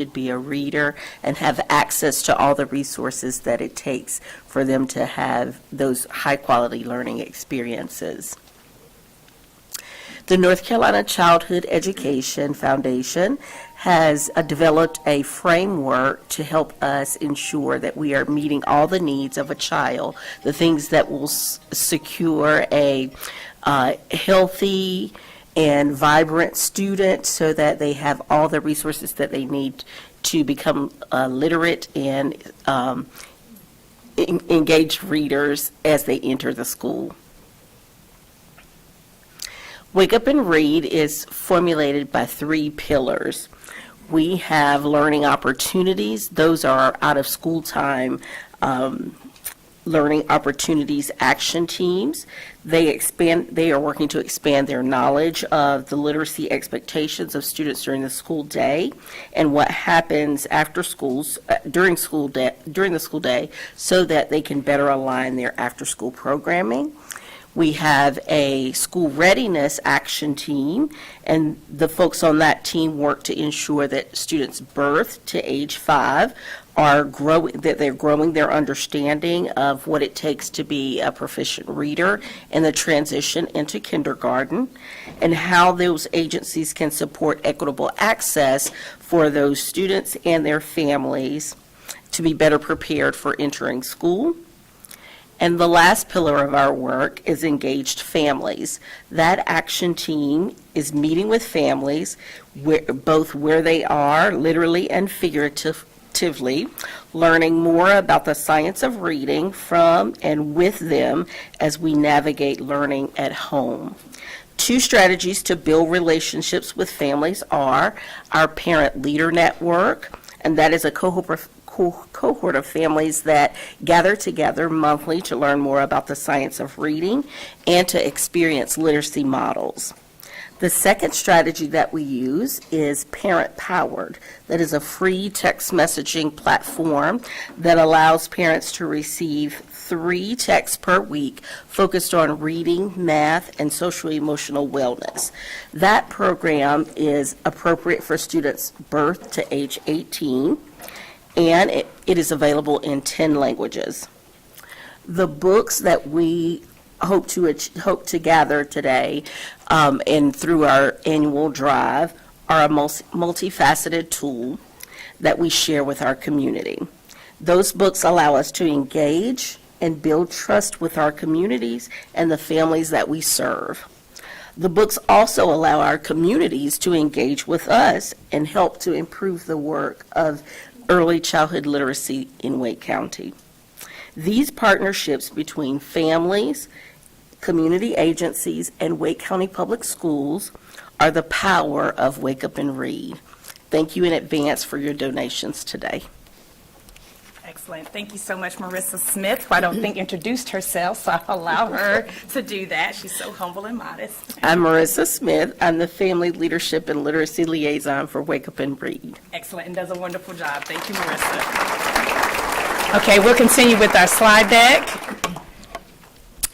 should be a reader and have access to all the resources that it takes for them to have those high-quality learning experiences. The North Carolina Childhood Education Foundation has developed a framework to help us ensure that we are meeting all the needs of a child, the things that will secure a healthy and vibrant student so that they have all the resources that they need to become literate and engaged readers as they enter the school. Wake Up and Read is formulated by 3 pillars. We have learning opportunities. Those are out of school time learning opportunities action teams. They are working to expand their knowledge of the literacy expectations of students during the school day and what happens after schools during the school day so that they can better align their after school programming. We have a school readiness action team, and the folks on that team work to ensure that students birth to age 5 are they're growing their understanding of what it takes to be a proficient reader in the transition into kindergarten, and how those agencies can support equitable access for those students and their families to be better prepared for entering school. And the last pillar of our work is engaged families. That action team is meeting with families both where they are, literally and figuratively, learning more about the science of reading from and with them as we navigate learning at home. 2 strategies to build relationships with families are our Parent Leader Network, and that is a cohort of families that gather together monthly to learn more about the science of reading and to experience literacy models. The second strategy that we use is Parent Powered. That is a free text messaging platform that allows parents to receive 3 texts per week focused on reading, math, and social emotional wellness. That program is appropriate for students birth to age 18. And it is available in 10 languages. The books that we hope to gather today and through our annual drive are a multifaceted tool that we share with our community. Those books allow us to engage and build trust with our communities and the families that we serve. The books also allow our communities to engage with us and help to improve the work of early childhood literacy in Wake County. These partnerships between families, community agencies, and Wake County Public Schools are the power of Wake Up and Read. Thank you in advance for your donations today. Excellent. Thank you so much, Marissa Smith, who I don't think introduced herself, so I'll allow her to do that. She's so humble and modest. I'm Marissa Smith. I'm the Family Leadership and Literacy Liaison for Wake Up and Read. Excellent, and does a wonderful job. Thank you, Marissa. Okay, we'll continue with our slide deck.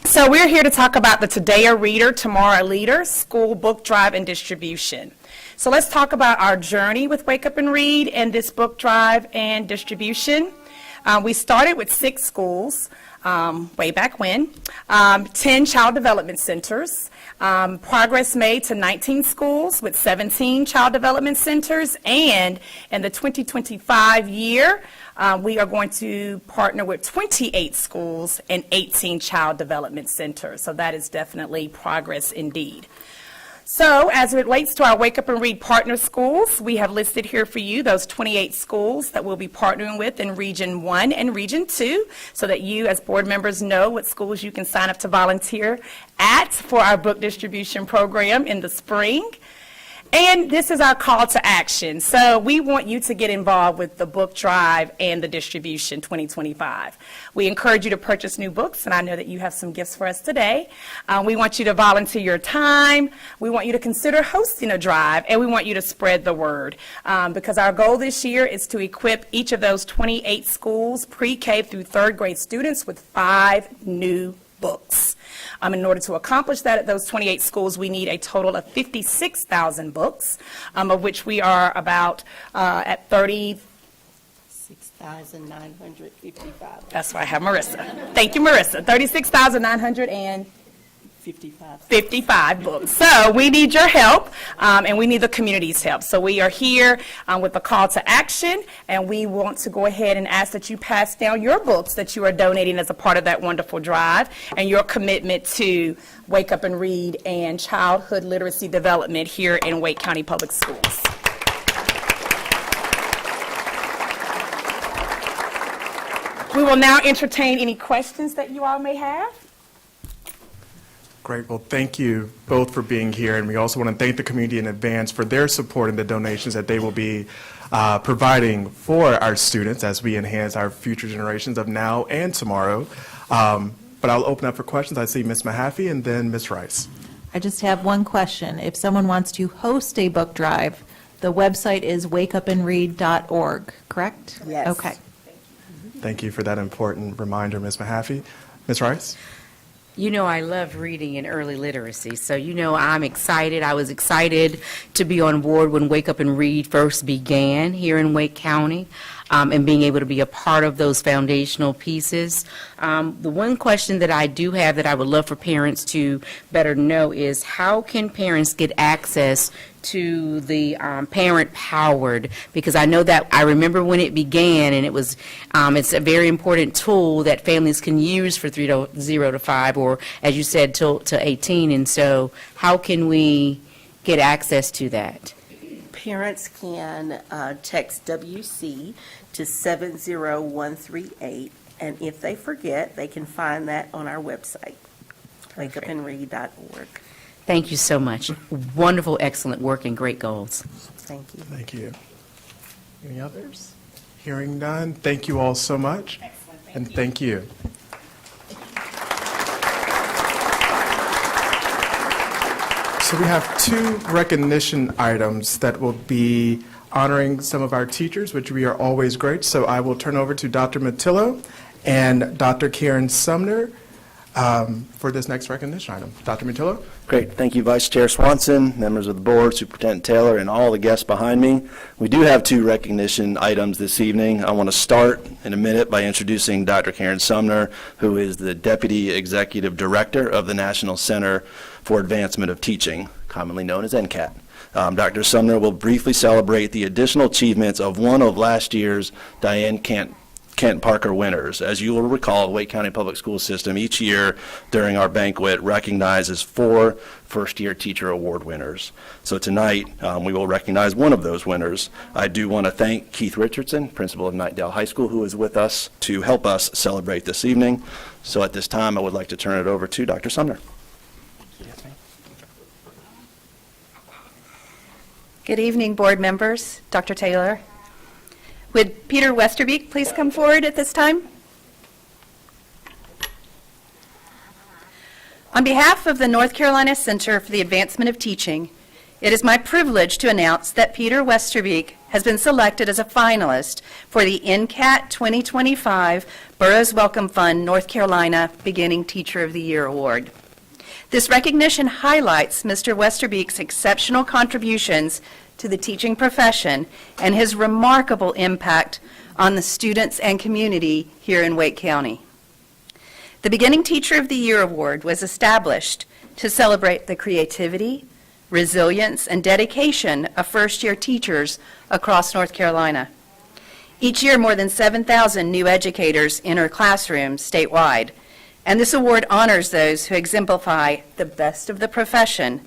So we're here to talk about the Today a Reader, Tomorrow a Leader, School Book Drive and Distribution. So let's talk about our journey with Wake Up and Read and this book drive and distribution. We started with 6 schools way back when, 10 child development centers, progress made to 19 schools with 17 child development centers, and in the 2025 year, we are going to partner with 28 schools and 18 child development centers. So that is definitely progress indeed. So as it relates to our Wake Up and Read partner schools, we have listed here for you those 28 schools that we'll be partnering with in Region 1 and Region 2, so that you as board members know what schools you can sign up to volunteer at for our book distribution program in the spring. And this is our call to action. So we want you to get involved with the book drive and the distribution 2025. We encourage you to purchase new books, and I know that you have some gifts for us today. We want you to volunteer your time. We want you to consider hosting a drive, and we want you to spread the word. Because our goal this year is to equip each of those 28 schools, pre-K through 3rd grade students, with 5 new books. In order to accomplish that at those 28 schools, we need a total of 56,000 books, of which we are about at 6,955. That's why I have Marissa. Thank you, Marissa. 36,955 books. So we need your help, and we need the community's help. So we are here with a call to action, and we want to go ahead and ask that you pass down your books that you are donating as a part of that wonderful drive, and your commitment to Wake Up and Read and childhood literacy development here in Wake County Public Schools. We will now entertain any questions that you all may have. Great. Well, thank you both for being here, and we also want to thank the community in advance for their support and the donations that they will be providing for our students as we enhance our future generations of now and tomorrow. But I'll open up for questions. I see Ms. Mahaffey and then Ms. Rice. I just have one question. If someone wants to host a book drive, the website is wakeupandread.org, correct? Yes. Okay. Thank you for that important reminder, Ms. Mahaffey. Ms. Rice? You know, I love reading and early literacy, so you know I'm excited. I was excited to be on board when Wake Up and Read first began here in Wake County, and being able to be a part of those foundational pieces. The one question that I do have that I would love for parents to better know is, how can parents get access to the parent-powered? Because I know that, I remember when it began, and it was, it's a very important tool that families can use for 0 to 5, or as you said, to 18. And so how can we get access to that? Parents can text WC to 70138, and if they forget, they can find that on our website, wakeupandread.org. Thank you so much. Wonderful, excellent work, and great goals. Thank you. Thank you. Any others? Hearing none, thank you all so much. Excellent. And thank you. So we have 2 recognition items that will be honoring some of our teachers, which we are always great. So I will turn over to Dr. Matillo and Dr. Karen Sumner for this next recognition item. Dr. Matillo? Great. Thank you, Vice Chair Swanson, members of the board, Superintendent Taylor, and all the guests behind me. We do have 2 recognition items this evening. I want to start in a minute by introducing Dr. Karen Sumner, who is the Deputy Executive Director of the National Center for Advancement of Teaching, commonly known as NCAT. Dr. Sumner will briefly celebrate the additional achievements of one of last year's Diane Kent Parker winners. As you will recall, Wake County Public School System each year during our banquet recognizes 4 first-year teacher award winners. So tonight, we will recognize one of those winners. I do want to thank Keith Richardson, principal of Knightdale High School, who is with us to help us celebrate this evening. So at this time, I would like to turn it over to Dr. Sumner. Good evening, board members. Dr. Taylor. Would Peter Westerbeek please come forward at this time? On behalf of the North Carolina Center for the Advancement of Teaching, it is my privilege to announce that Peter Westerbeek has been selected as a finalist for the NCAT 2025 Burroughs Wellcome Fund North Carolina Beginning Teacher of the Year Award. This recognition highlights Mr. Westerbeek's exceptional contributions to the teaching profession and his remarkable impact on the students and community here in Wake County. The Beginning Teacher of the Year Award was established to celebrate the creativity, resilience, and dedication of first-year teachers across North Carolina. Each year, more than 7,000 new educators enter classrooms statewide, and this award honors those who exemplify the best of the profession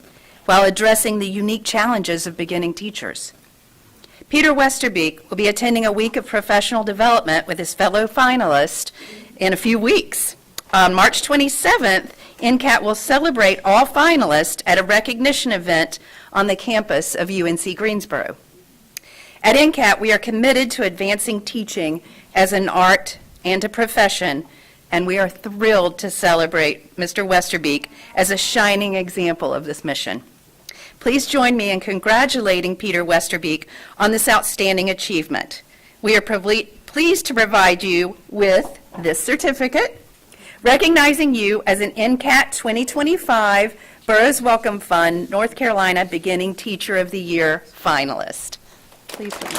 while addressing the unique challenges of beginning teachers. Peter Westerbeek will be attending a week of professional development with his fellow finalists in a few weeks. On March 27th, NCAT will celebrate all finalists at a recognition event on the campus of UNC Greensboro. At NCAT, we are committed to advancing teaching as an art and a profession, and we are thrilled to celebrate Mr. Westerbeek as a shining example of this mission. Please join me in congratulating Peter Westerbeek on this outstanding achievement. We are pleased to provide you with this certificate, recognizing you as an NCAT 2025 Burroughs Welcome Fund North Carolina Beginning Teacher of the Year finalist. Please stand.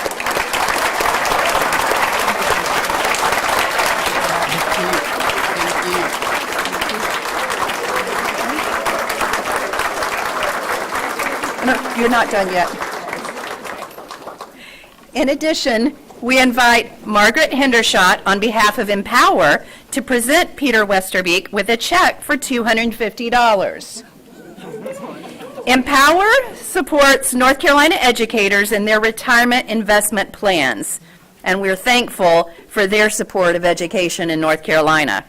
No, you're not done yet. In addition, we invite Margaret Hendershot on behalf of Empower to present Peter Westerbeek with a check for $250. Empower supports North Carolina educators in their retirement investment plans, and we're thankful for their support of education in North Carolina.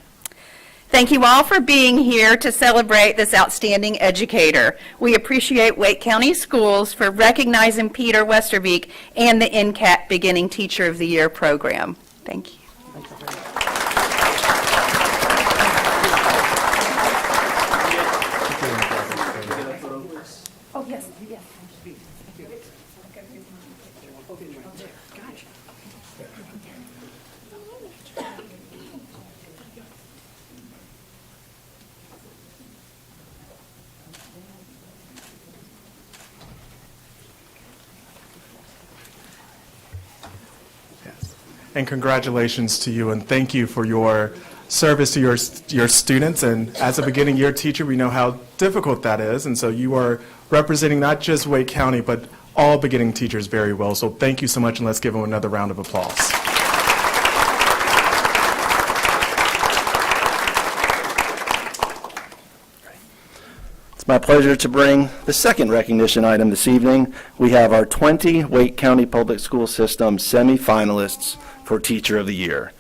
Thank you all for being here to celebrate this outstanding educator. We appreciate Wake County Schools for recognizing Peter Westerbeek and the NCAT Beginning Teacher of the Year program. Thank you. Oh, yes, yes. And congratulations to you, and thank you for your service to your students. And as a beginning year teacher, we know how difficult that is, and so you are representing not just Wake County, but all beginning teachers very well. So thank you so much, and let's give them another round of applause. It's my pleasure to bring the second recognition item this evening. We have our 20 Wake County Public School System semifinalists for Teacher of the Year.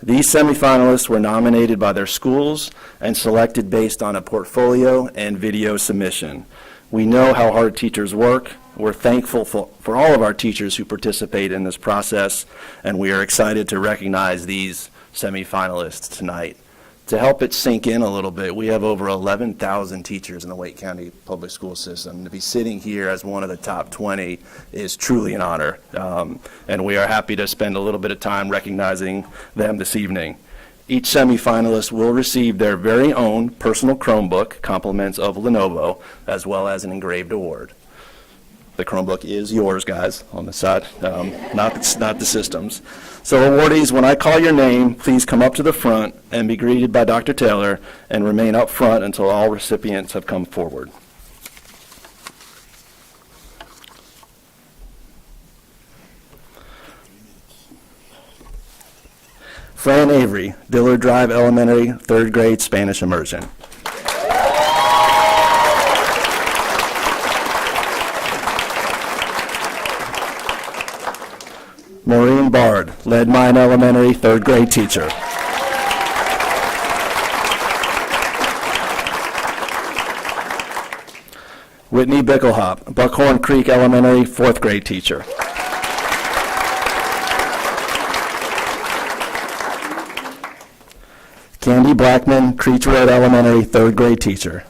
These semifinalists were nominated by their schools and selected based on a portfolio and video submission. We know how hard teachers work. We're thankful for all of our teachers who participate in this process, and we are excited to recognize these semifinalists tonight. To help it sink in a little bit, we have over 11,000 teachers in the Wake County Public School System. To be sitting here as one of the top 20 is truly an honor, and we are happy to spend a little bit of time recognizing them this evening. Each semifinalist will receive their very own personal Chromebook, compliments of Lenovo, as well as an engraved award. The Chromebook is yours, guys, on the side, not the system's. So awardees, when I call your name, please come up to the front and be greeted by Dr. Taylor and remain up front until all recipients have come forward. Fran Avery, Dillard Drive Elementary, 3rd grade Spanish immersion. Maureen Bard, Lead Mine Elementary, 3rd grade teacher. Whitney Bickelhop, Buckhorn Creek Elementary, 4th grade teacher. Candy Blackman, Creech Road Elementary, 3rd grade teacher.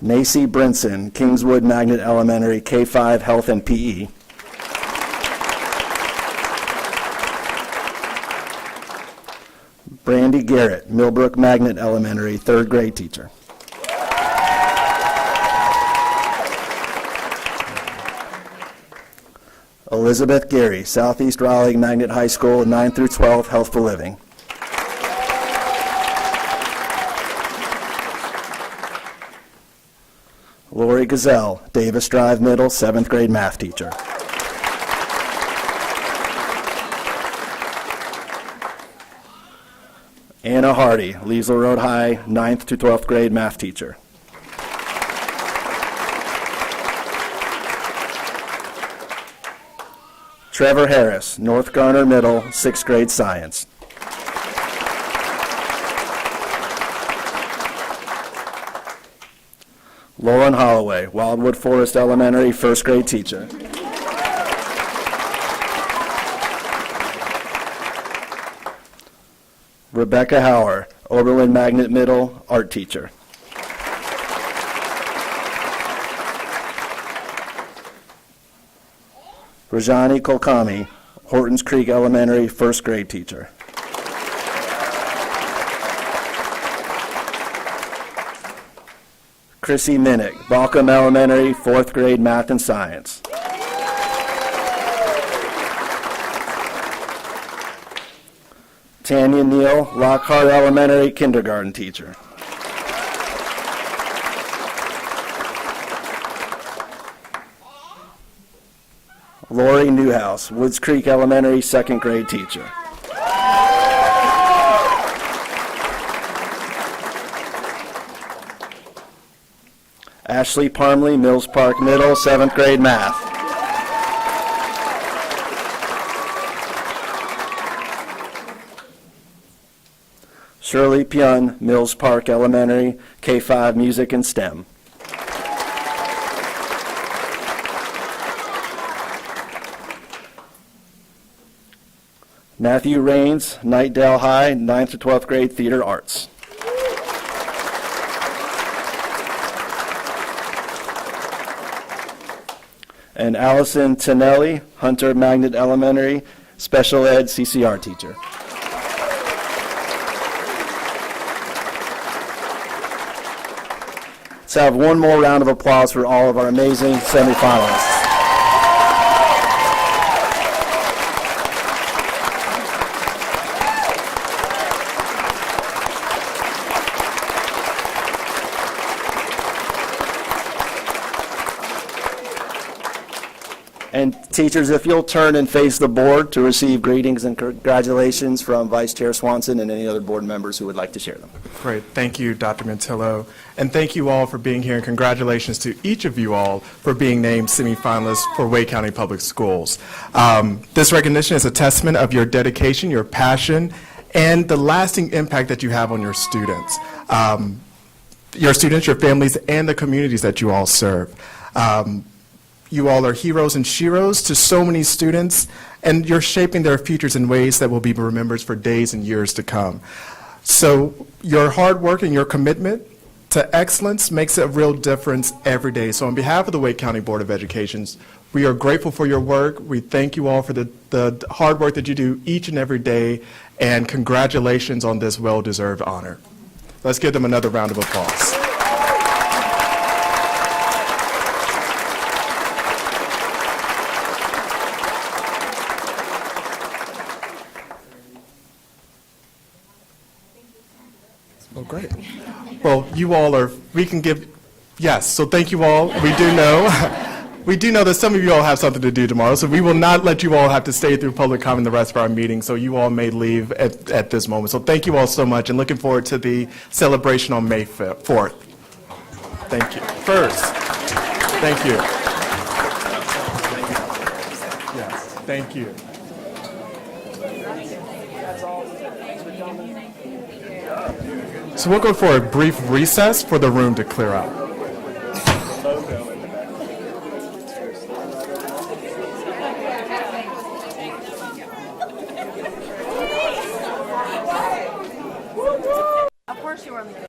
Macy Brinson, Kingswood Magnet Elementary, K-5 Health and PE. Brandy Garrett, Millbrook Magnet Elementary, 3rd grade teacher. Elizabeth Gary, Southeast Raleigh Magnet High School, 9 through 12, Healthful Living. Lori Gazelle, Davis Drive Middle, 7th grade math teacher. Anna Hardy, Leesville Road High, 9th to 12th grade math teacher. Trevor Harris, North Garner Middle, 6th grade science. Lauren Holloway, Wildwood Forest Elementary, 1st grade teacher. Rebecca Hauer, Oberlin Magnet Middle, art teacher. Rajani Kolkami, Hortons Creek Elementary first grade teacher. Chrissy Minnick, Balcom Elementary fourth grade math and science. Tanya Neal, Lockhart Elementary kindergarten teacher. Lori Newhouse, Woods Creek Elementary second grade teacher. Ashley Parmley, Mills Park Middle, 7th grade math. Shirley Pyun, Mills Park Elementary, K-5 Music and STEM. Matthew Rains, Nightdale High, 9th to 12th grade theater arts. And Allison Tonelli, Hunter Magnet Elementary, special ed CCR teacher. Let's have one more round of applause for all of our amazing semifinalists. And teachers, if you'll turn and face the board to receive greetings and congratulations from Vice Chair Swanson and any other board members who would like to share them. Great. Thank you, Dr. Mantillo. And thank you all for being here, and congratulations to each of you all for being named semifinalists for Wake County Public Schools. This recognition is a testament of your dedication, your passion, and the lasting impact that you have on your students, your families, and the communities that you all serve. You all are heroes and sheroes to so many students, and you're shaping their futures in ways that will be remembered for days and years to come. So your hard work and your commitment to excellence makes a real difference every day. So on behalf of the Wake County Board of Education, we are grateful for your work. We thank you all for the hard work that you do each and every day, and congratulations on this well-deserved honor. Let's give them another round of applause. Oh, great. Well, you all are, we can give, yes, so thank you all. We do know that some of you all have something to do tomorrow, so we will not let you all have to stay through public comment the rest of our meeting, so you all may leave at this moment. So thank you all so much, and looking forward to the celebration on May 4th. Thank you. First, thank you. Yes, thank you. So we'll go for a brief recess for the room to clear out. Of course you were on the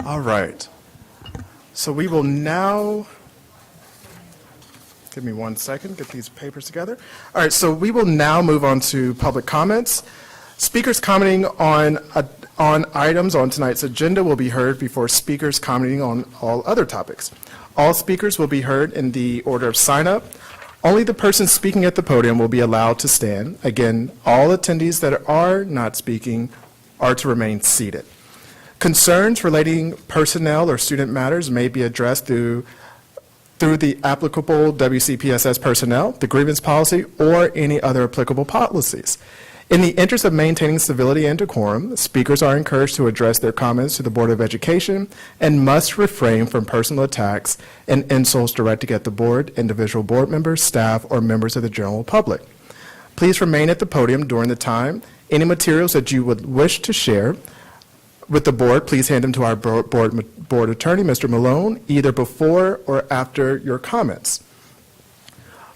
All right. So we will now, give me 1 second, get these papers together. All right, so we will now move on to public comments. Speakers commenting on items on tonight's agenda will be heard before speakers commenting on all other topics. All speakers will be heard in the order of sign-up. Only the person speaking at the podium will be allowed to stand. Again, all attendees that are not speaking are to remain seated. Concerns relating personnel or student matters may be addressed through the applicable WCPSS personnel, the grievance policy, or any other applicable policies. In the interest of maintaining civility and decorum, speakers are encouraged to address their comments to the Board of Education and must refrain from personal attacks and insults directed at the board, individual board members, staff, or members of the general public. Please remain at the podium during the time. Any materials that you would wish to share with the board, please hand them to our board attorney, Mr. Malone, either before or after your comments.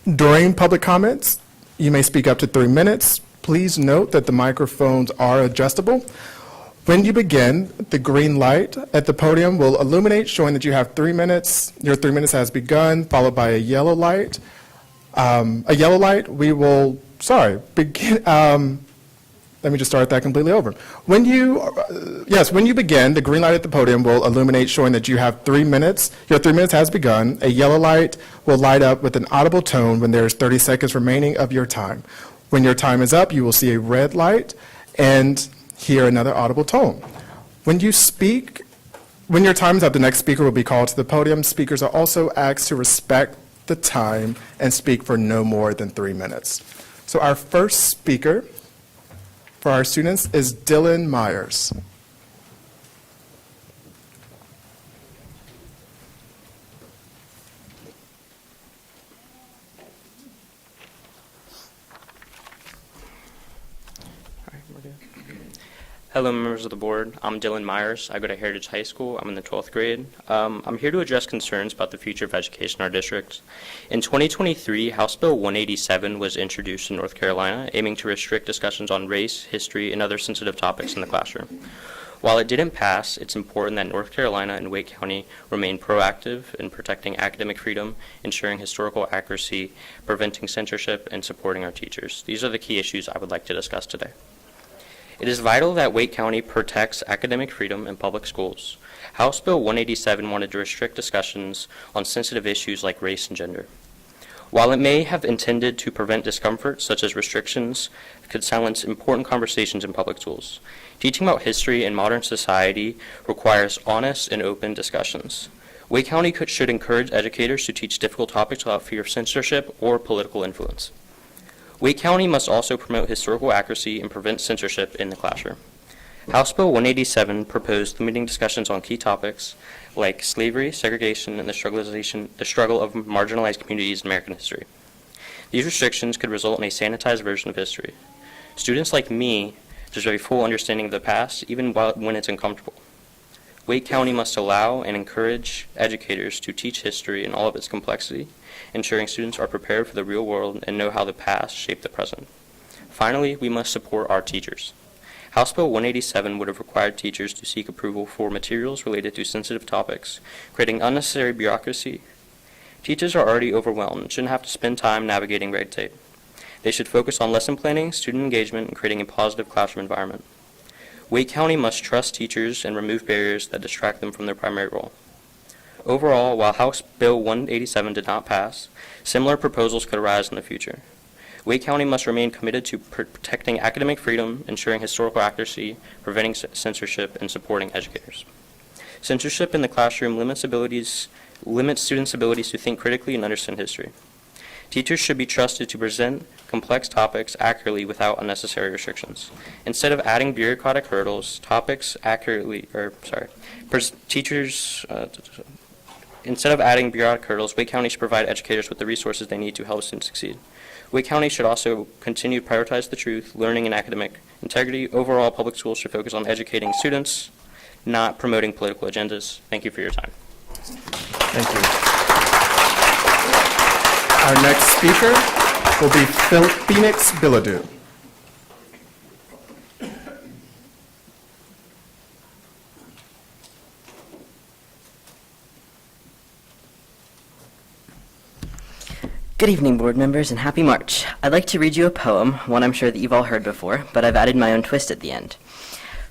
During public comments, you may speak up to 3 minutes. Please note that the microphones are adjustable. When you begin, the green light at the podium will illuminate, showing that you have 3 minutes. Your 3 minutes has begun, followed by a yellow light. Let me just start that completely over. When you begin, the green light at the podium will illuminate, showing that you have 3 minutes. Your 3 minutes has begun. A yellow light will light up with an audible tone when there's 30 seconds remaining of your time. When your time is up, you will see a red light and hear another audible tone. When your time is up, the next speaker will be called to the podium. Speakers are also asked to respect the time and speak for no more than 3 minutes. So our first speaker for our students is Dylan Myers. Hello, members of the board. I'm Dylan Myers. I go to Heritage High School. I'm in the 12th grade. I'm here to address concerns about the future of education in our district. In 2023, House Bill 187 was introduced in North Carolina, aiming to restrict discussions on race, history, and other sensitive topics in the classroom. While it didn't pass, it's important that North Carolina and Wake County remain proactive in protecting academic freedom, ensuring historical accuracy, preventing censorship, and supporting our teachers. These are the key issues I would like to discuss today. It is vital that Wake County protects academic freedom in public schools. House Bill 187 wanted to restrict discussions on sensitive issues like race and gender. While it may have intended to prevent discomfort, such as restrictions could silence important conversations in public schools. Teaching about history in modern society requires honest and open discussions. Wake County should encourage educators to teach difficult topics without fear of censorship or political influence. Wake County must also promote historical accuracy and prevent censorship in the classroom. House Bill 187 proposed limiting discussions on key topics like slavery, segregation, and the struggle of marginalized communities in American history. These restrictions could result in a sanitized version of history. Students like me deserve a full understanding of the past, even when it's uncomfortable. Wake County must allow and encourage educators to teach history in all of its complexity, ensuring students are prepared for the real world and know how the past shaped the present. Finally, we must support our teachers. House Bill 187 would have required teachers to seek approval for materials related to sensitive topics, creating unnecessary bureaucracy. Teachers are already overwhelmed and shouldn't have to spend time navigating red tape. They should focus on lesson planning, student engagement, and creating a positive classroom environment. Wake County must trust teachers and remove barriers that distract them from their primary role. Overall, while House Bill 187 did not pass, similar proposals could arise in the future. Wake County must remain committed to protecting academic freedom, ensuring historical accuracy, preventing censorship, and supporting educators. Censorship in the classroom limits students' abilities to think critically and understand history. Teachers should be trusted to present complex topics accurately without unnecessary restrictions. Instead of adding bureaucratic hurdles, Instead of adding bureaucratic hurdles, Wake County should provide educators with the resources they need to help students succeed. Wake County should also continue to prioritize the truth, learning, and academic integrity. Overall, public schools should focus on educating students, not promoting political agendas. Thank you for your time. Thank you. Our next speaker will be Phoenix Billadou. Good evening, board members, and happy March. I'd like to read you a poem, one I'm sure that you've all heard before, but I've added my own twist at the end.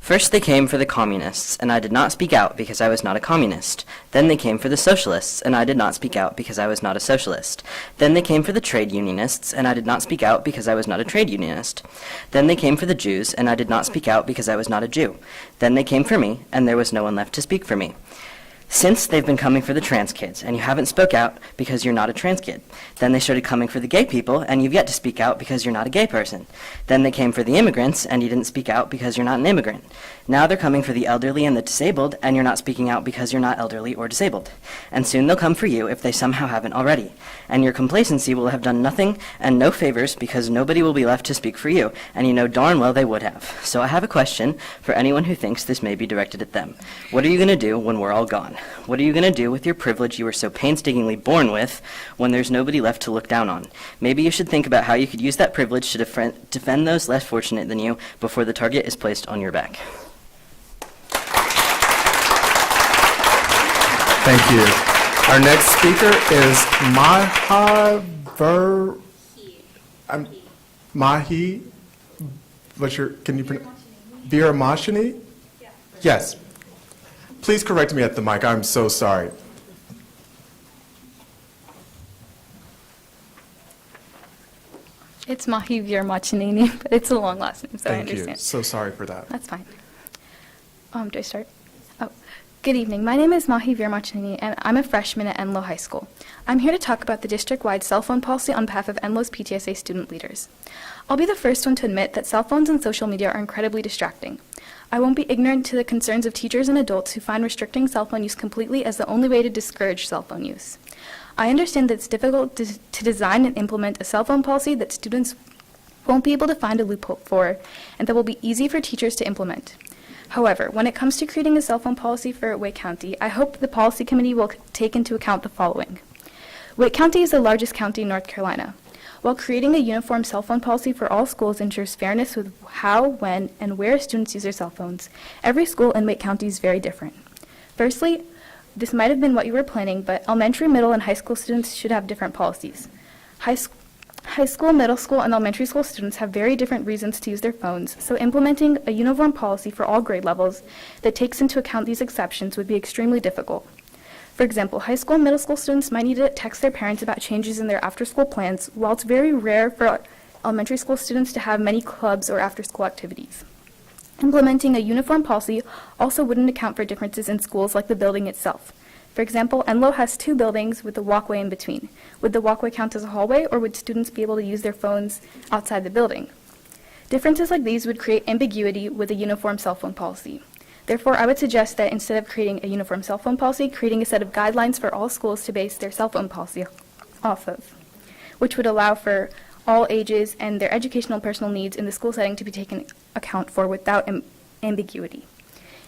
First they came for the communists, and I did not speak out because I was not a communist. Then they came for the socialists, and I did not speak out because I was not a socialist. Then they came for the trade unionists, and I did not speak out because I was not a trade unionist. Then they came for the Jews, and I did not speak out because I was not a Jew. Then they came for me, and there was no one left to speak for me. Since they've been coming for the trans kids, and you haven't spoke out because you're not a trans kid. Then they started coming for the gay people, and you've yet to speak out because you're not a gay person. Then they came for the immigrants, and you didn't speak out because you're not an immigrant. Now they're coming for the elderly and the disabled, and you're not speaking out because you're not elderly or disabled. And soon they'll come for you if they somehow haven't already. And your complacency will have done nothing and no favors because nobody will be left to speak for you, and you know darn well they would have. So I have a question for anyone who thinks this may be directed at them. What are you going to do when we're all gone? What are you going to do with your privilege you were so painstakingly born with when there's nobody left to look down on? Maybe you should think about how you could use that privilege to defend those less fortunate than you before the target is placed on your back. Thank you. Our next speaker is Mahi. What's your? Can you pronounce? Viramashini? Yes. Please correct me at the mic. I'm so sorry. It's Mahi Viramachanini, but it's a long last name, so I Thank you. understand. So sorry for that. That's fine. Do I start? Oh, good evening. My name is Mahi Viramachanini, and I'm a freshman at Enloe High School. I'm here to talk about the district-wide cell phone policy on behalf of Enloe's PTSA student leaders. I'll be the first one to admit that cell phones and social media are incredibly distracting. I won't be ignorant to the concerns of teachers and adults who find restricting cell phone use completely as the only way to discourage cell phone use. I understand that it's difficult to design and implement a cell phone policy that students won't be able to find a loophole for, and that will be easy for teachers to implement. However, when it comes to creating a cell phone policy for Wake County, I hope the policy committee will take into account the following. Wake County is the largest county in North Carolina. While creating a uniform cell phone policy for all schools ensures fairness with how, when, and where students use their cell phones, every school in Wake County is very different. Firstly, this might have been what you were planning, but elementary, middle, and high school students should have different policies. High school, middle school, and elementary school students have very different reasons to use their phones, so implementing a uniform policy for all grade levels that takes into account these exceptions would be extremely difficult. For example, high school and middle school students might need to text their parents about changes in their after-school plans, while it's very rare for elementary school students to have many clubs or after-school activities. Implementing a uniform policy also wouldn't account for differences in schools like the building itself. For example, Enloe has 2 buildings with a walkway in between. Would the walkway count as a hallway, or would students be able to use their phones outside the building? Differences like these would create ambiguity with a uniform cell phone policy. Therefore, I would suggest that instead of creating a uniform cell phone policy, creating a set of guidelines for all schools to base their cell phone policy off of, which would allow for all ages and their educational and personal needs in the school setting to be taken account for without ambiguity.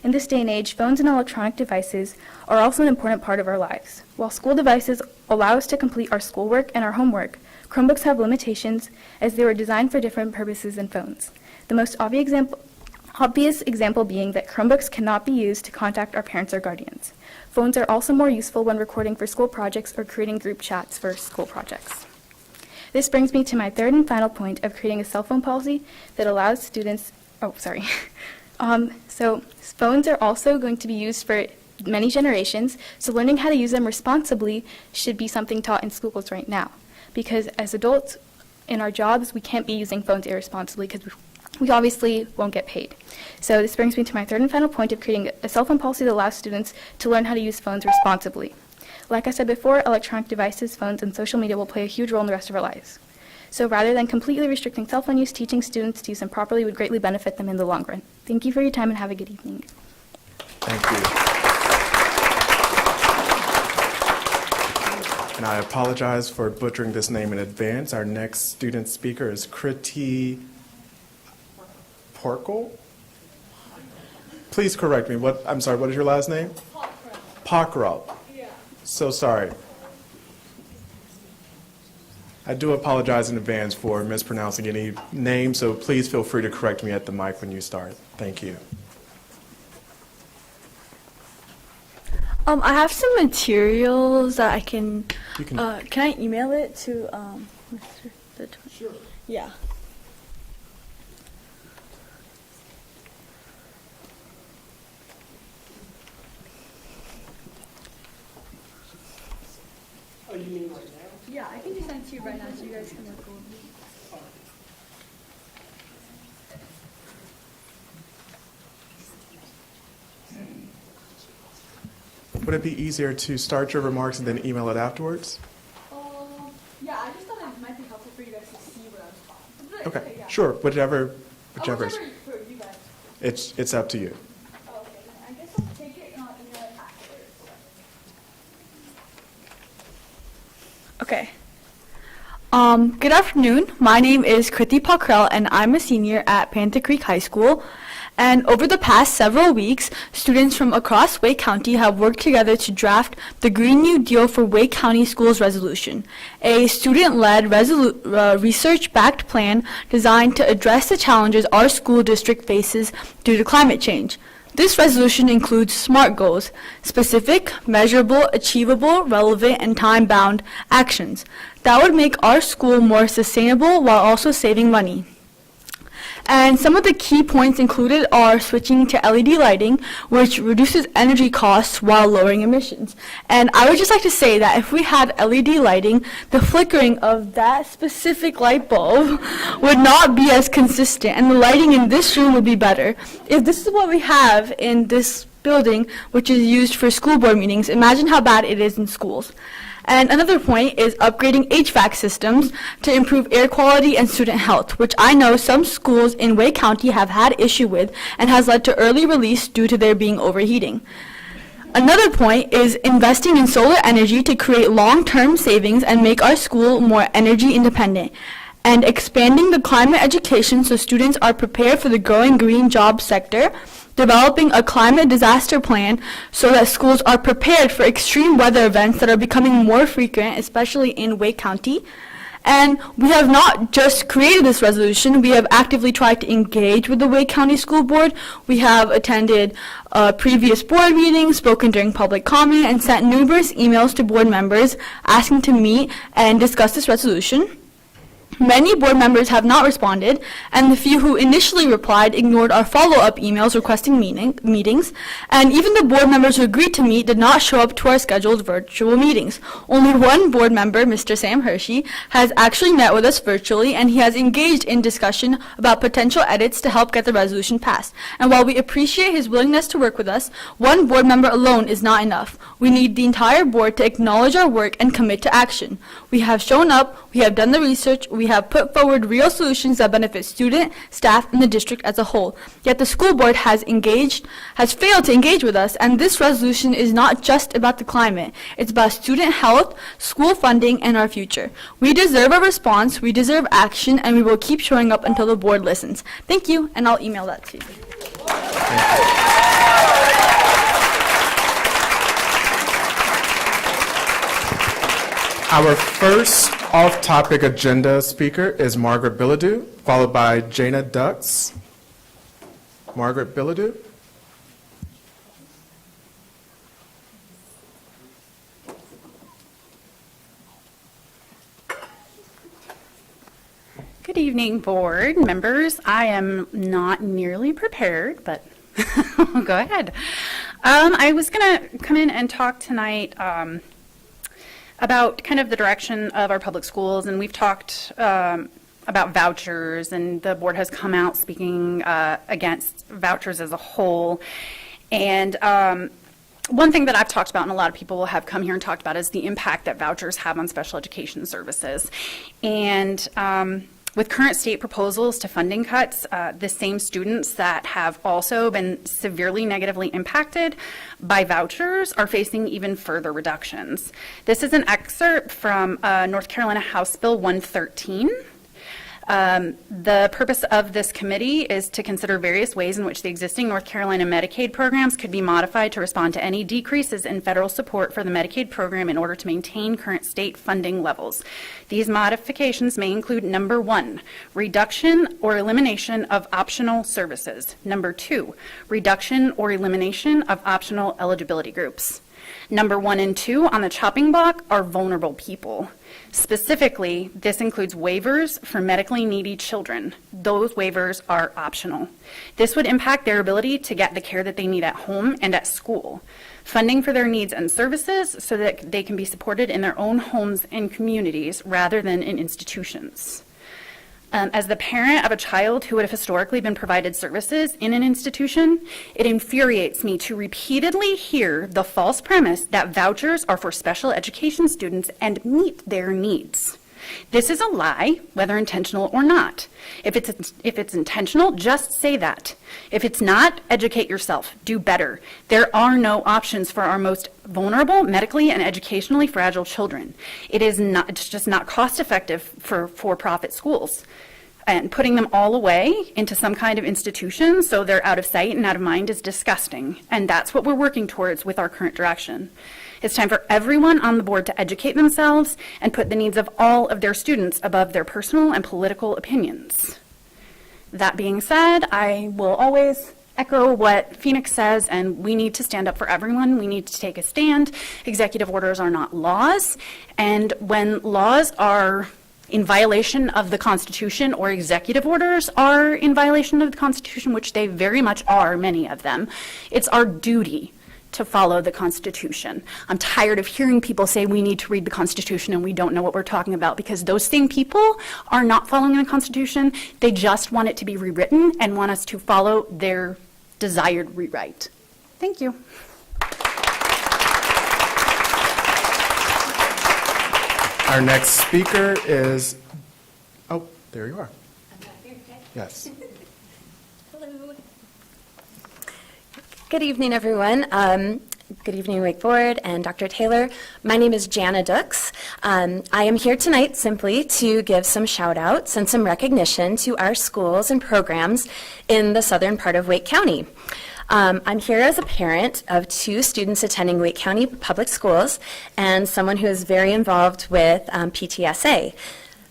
In this day and age, phones and electronic devices are also an important part of our lives. While school devices allow us to complete our schoolwork and our homework, Chromebooks have limitations as they were designed for different purposes than phones. The most obvious example being that Chromebooks cannot be used to contact our parents or guardians. Phones are also more useful when recording for school projects or creating group chats for school projects. This brings me to my third and final point of creating a cell phone policy that allows students, So phones are also going to be used for many generations, so learning how to use them responsibly should be something taught in schools right now. Because as adults in our jobs, we can't be using phones irresponsibly because we obviously won't get paid. So this brings me to my third and final point of creating a cell phone policy that allows students to learn how to use phones responsibly. Like I said before, electronic devices, phones, and social media will play a huge role in the rest of our lives. So rather than completely restricting cell phone use, teaching students to use them properly would greatly benefit them in the long run. Thank you for your time and have a good evening. Thank you. And I apologize for butchering this name in advance. Our next student speaker is Kriti Porkle. Please correct me. I'm sorry, what is your last name? Pokral. Yeah. So sorry. I do apologize in advance for mispronouncing any name, so please feel free to correct me at the mic when you start. Thank you. I have some materials that I can. You can- Can I email it to Mr. Sure. Yeah. Oh, you mean right now? Yeah, I can just send it to you right now so you guys can look over it. Would it be easier to start your remarks and then email it afterwards? Yeah, I just thought it might be helpful for you guys to see what I was talking. Okay, sure, whichever. Whichever for you guys. It's up to you. Oh, okay, then I guess I'll take it and I'll email it afterwards. Okay. Good afternoon. My name is Kriti Pakrel, and I'm a senior at Panther Creek High School. And over the past several weeks, students from across Wake County have worked together to draft the Green New Deal for Wake County Schools Resolution, a student-led research-backed plan designed to address the challenges our school district faces due to climate change. This resolution includes SMART goals, specific, measurable, achievable, relevant, and time-bound actions that would make our school more sustainable while also saving money. And some of the key points included are switching to LED lighting, which reduces energy costs while lowering emissions. And I would just like to say that if we had LED lighting, the flickering of that specific light bulb would not be as consistent, and the lighting in this room would be better. If this is what we have in this building, which is used for school board meetings, imagine how bad it is in schools. And another point is upgrading HVAC systems to improve air quality and student health, which I know some schools in Wake County have had issue with and has led to early release due to their being overheating. Another point is investing in solar energy to create long-term savings and make our school more energy independent, and expanding the climate education so students are prepared for the growing green job sector, developing a climate disaster plan so that schools are prepared for extreme weather events that are becoming more frequent, especially in Wake County. And we have not just created this resolution, we have actively tried to engage with the Wake County School Board. We have attended previous board meetings, spoken during public comment, and sent numerous emails to board members asking to meet and discuss this resolution. Many board members have not responded, and the few who initially replied ignored our follow-up emails requesting meetings, and even the board members who agreed to meet did not show up to our scheduled virtual meetings. Only one board member, Mr. Sam Hershey, has actually met with us virtually, and he has engaged in discussion about potential edits to help get the resolution passed. And while we appreciate his willingness to work with us, one board member alone is not enough. We need the entire board to acknowledge our work and commit to action. We have shown up, we have done the research, we have put forward real solutions that benefit student, staff, and the district as a whole. Yet the school board has failed to engage with us, and this resolution is not just about the climate. It's about student health, school funding, and our future. We deserve a response, we deserve action, and we will keep showing up until the board listens. Thank you, and I'll email that to you. Our first off-topic agenda speaker is Margaret Bilodeau, followed by Jana Dux. Margaret Bilodeau. Good evening, board members. I am not nearly prepared, but go ahead. I was going to come in and talk tonight about kind of the direction of our public schools, and we've talked about vouchers, and the board has come out speaking against vouchers as a whole. And one thing that I've talked about, and a lot of people have come here and talked about, is the impact that vouchers have on special education services. And with current state proposals to funding cuts, the same students that have also been severely negatively impacted by vouchers are facing even further reductions. This is an excerpt from North Carolina House Bill 113. The purpose of this committee is to consider various ways in which the existing North Carolina Medicaid programs could be modified to respond to any decreases in federal support for the Medicaid program in order to maintain current state funding levels. These modifications may include: number 1, reduction or elimination of optional services; number 2, reduction or elimination of optional eligibility groups; Number 1 and 2 on the chopping block are vulnerable people. Specifically, this includes waivers for medically needy children. Those waivers are optional. This would impact their ability to get the care that they need at home and at school. Funding for their needs and services so that they can be supported in their own homes and communities rather than in institutions. As the parent of a child who would have historically been provided services in an institution, it infuriates me to repeatedly hear the false premise that vouchers are for special education students and meet their needs. This is a lie, whether intentional or not. If it's intentional, just say that. If it's not, educate yourself. Do better. There are no options for our most vulnerable, medically and educationally fragile children. It's just not cost effective for for-profit schools. And putting them all away into some kind of institution so they're out of sight and out of mind is disgusting. And that's what we're working towards with our current direction. It's time for everyone on the board to educate themselves and put the needs of all of their students above their personal and political opinions. That being said, I will always echo what Phoenix says, and we need to stand up for everyone. We need to take a stand. Executive orders are not laws, and when laws are in violation of the Constitution or executive orders are in violation of the Constitution, which they very much are, many of them, it's our duty to follow the Constitution. I'm tired of hearing people say we need to read the Constitution and we don't know what we're talking about, because those same people are not following the Constitution. They just want it to be rewritten and want us to follow their desired rewrite. Thank you. Our next speaker is, oh, there you are. Yes. Hello. Good evening, everyone. Good evening, Wake Board and Dr. Taylor. My name is Jana Dux. I am here tonight simply to give some shout outs and some recognition to our schools and programs in the southern part of Wake County. I'm here as a parent of 2 students attending Wake County Public Schools and someone who is very involved with PTSA.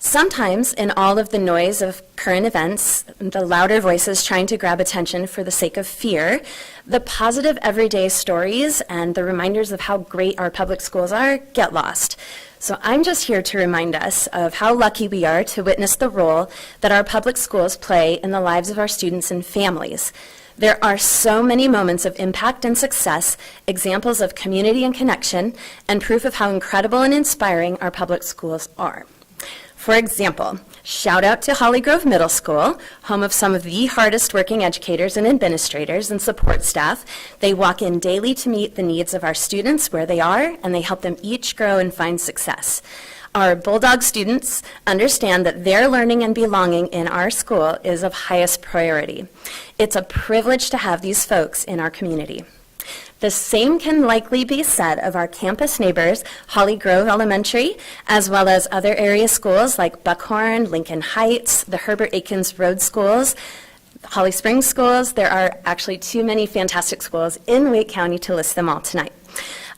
Sometimes in all of the noise of current events, the louder voices trying to grab attention for the sake of fear, the positive everyday stories and the reminders of how great our public schools are get lost. So I'm just here to remind us of how lucky we are to witness the role that our public schools play in the lives of our students and families. There are so many moments of impact and success, examples of community and connection, and proof of how incredible and inspiring our public schools are. For example, shout out to Holly Grove Middle School, home of some of the hardest working educators and administrators and support staff. They walk in daily to meet the needs of our students where they are, and they help them each grow and find success. Our Bulldog students understand that their learning and belonging in our school is of highest priority. It's a privilege to have these folks in our community. The same can likely be said of our campus neighbors, Holly Grove Elementary, as well as other area schools like Buckhorn, Lincoln Heights, the Herbert Akins Road Schools, Holly Springs Schools. There are actually too many fantastic schools in Wake County to list them all tonight.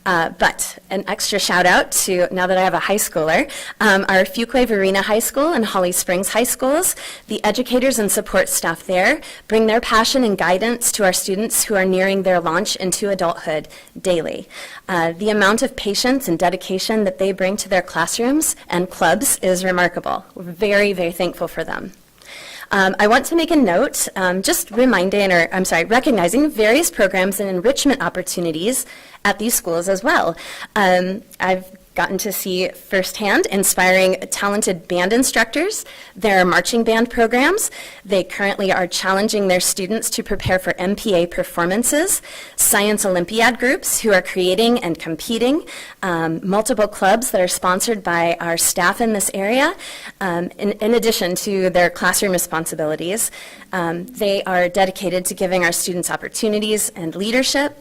But an extra shout out to, now that I have a high schooler, our Fuquay-Varina High School and Holly Springs High Schools. The educators and support staff there bring their passion and guidance to our students who are nearing their launch into adulthood daily. The amount of patience and dedication that they bring to their classrooms and clubs is remarkable. We're very, very thankful for them. I want to make a note, just recognizing various programs and enrichment opportunities at these schools as well. I've gotten to see firsthand inspiring talented band instructors, their marching band programs. They currently are challenging their students to prepare for MPA performances, science Olympiad groups who are creating and competing, multiple clubs that are sponsored by our staff in this area. In addition to their classroom responsibilities, they are dedicated to giving our students opportunities and leadership.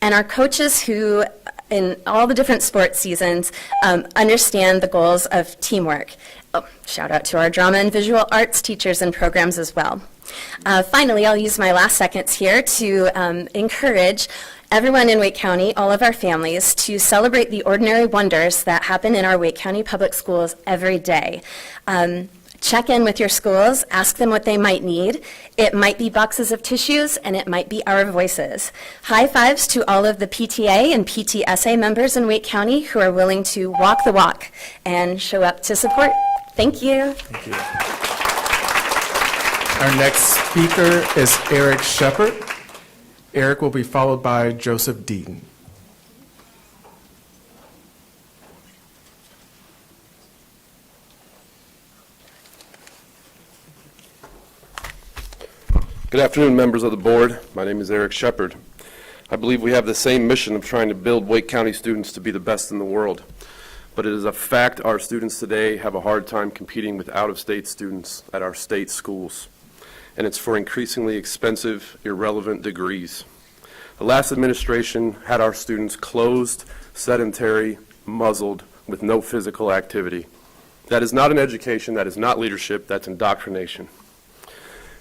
And our coaches who, in all the different sports seasons, understand the goals of teamwork. Oh, shout out to our drama and visual arts teachers and programs as well. Finally, I'll use my last seconds here to encourage everyone in Wake County, all of our families, to celebrate the ordinary wonders that happen in our Wake County public schools every day. Check in with your schools, ask them what they might need. It might be boxes of tissues, and it might be our voices. High fives to all of the PTA and PTSA members in Wake County who are willing to walk the walk and show up to support. Thank you. Thank you. Our next speaker is Eric Shepard. Eric will be followed by Joseph Deaton. Good afternoon, members of the board. My name is Eric Shepard. I believe we have the same mission of trying to build Wake County students to be the best in the world. But it is a fact our students today have a hard time competing with out-of-state students at our state schools. And it's for increasingly expensive, irrelevant degrees. The last administration had our students closed, sedentary, muzzled, with no physical activity. That is not an education, that is not leadership, that's indoctrination.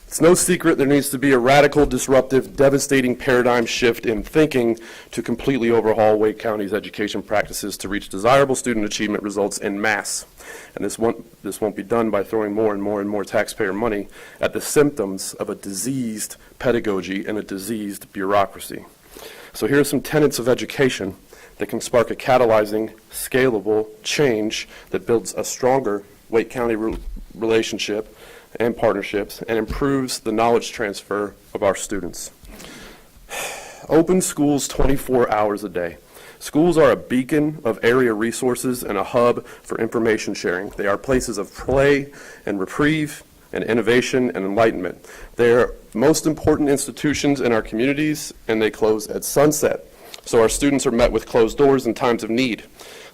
It's no secret there needs to be a radical, disruptive, devastating paradigm shift in thinking to completely overhaul Wake County's education practices to reach desirable student achievement results en masse. And this won't be done by throwing more and more and more taxpayer money at the symptoms of a diseased pedagogy and a diseased bureaucracy. So here are some tenets of education that can spark a catalyzing, scalable change that builds a stronger Wake County relationship and partnerships, and improves the knowledge transfer of our students. Open schools 24 hours a day. Schools are a beacon of area resources and a hub for information sharing. They are places of play and reprieve and innovation and enlightenment. They are most important institutions in our communities, and they close at sunset. So our students are met with closed doors in times of need.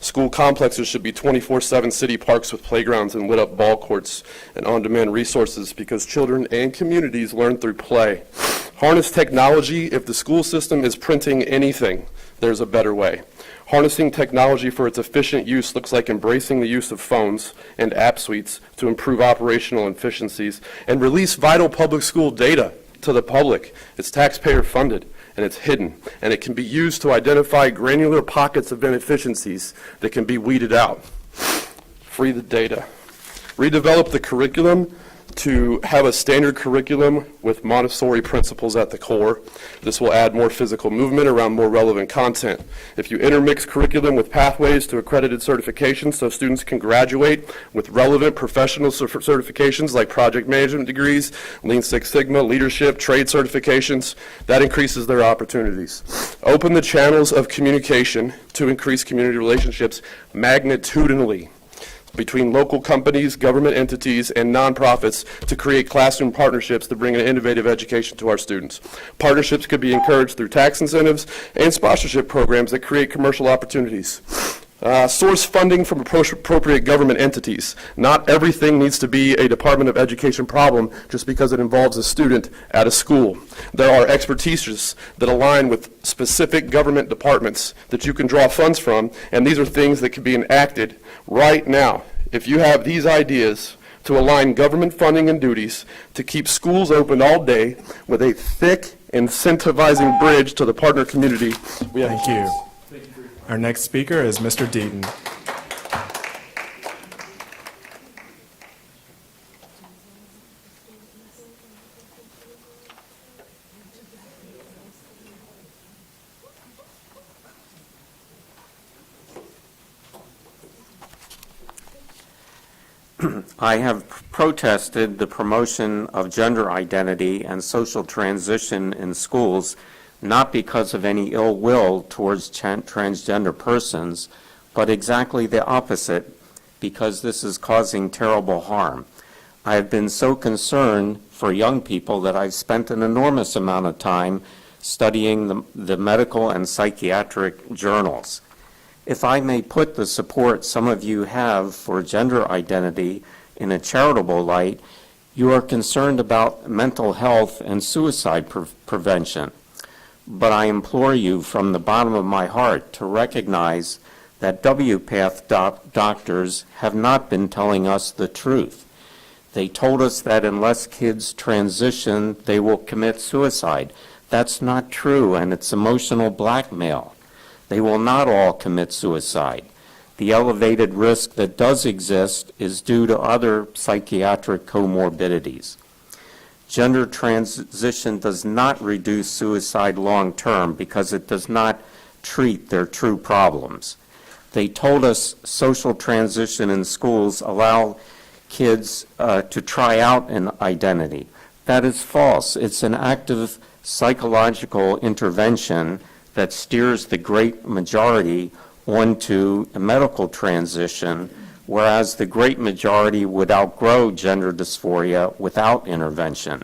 School complexes should be 24/7 city parks with playgrounds and lit-up ball courts and on-demand resources because children and communities learn through play. Harness technology. If the school system is printing anything, there's a better way. Harnessing technology for its efficient use looks like embracing the use of phones and app suites to improve operational efficiencies and release vital public school data to the public. It's taxpayer funded, and it's hidden, and it can be used to identify granular pockets of inefficiencies that can be weeded out. Free the data. Redevelop the curriculum to have a standard curriculum with Montessori principles at the core. This will add more physical movement around more relevant content. If you intermix curriculum with pathways to accredited certifications so students can graduate with relevant professional certifications like project management degrees, Lean Six Sigma, leadership, trade certifications, that increases their opportunities. Open the channels of communication to increase community relationships magnitudinally between local companies, government entities, and nonprofits to create classroom partnerships to bring an innovative education to our students. Partnerships could be encouraged through tax incentives and sponsorship programs that create commercial opportunities. Source funding from appropriate government entities. Not everything needs to be a Department of Education problem just because it involves a student at a school. There are expertises that align with specific government departments that you can draw funds from, and these are things that can be enacted right now. If you have these ideas to align government funding and duties to keep schools open all day with a thick, incentivizing bridge to the partner community, we have. Thank you. Our next speaker is Mr. Deaton. I have protested the promotion of gender identity and social transition in schools, not because of any ill will towards transgender persons, but exactly the opposite, because this is causing terrible harm. I have been so concerned for young people that I've spent an enormous amount of time studying the medical and psychiatric journals. If I may put the support some of you have for gender identity in a charitable light, you are concerned about mental health and suicide prevention. But I implore you from the bottom of my heart to recognize that WPATH doctors have not been telling us the truth. They told us that unless kids transition, they will commit suicide. That's not true, and it's emotional blackmail. They will not all commit suicide. The elevated risk that does exist is due to other psychiatric comorbidities. Gender transition does not reduce suicide long-term because it does not treat their true problems. They told us social transition in schools allow kids to try out an identity. That is false. It's an active psychological intervention that steers the great majority onto a medical transition, whereas the great majority would outgrow gender dysphoria without intervention.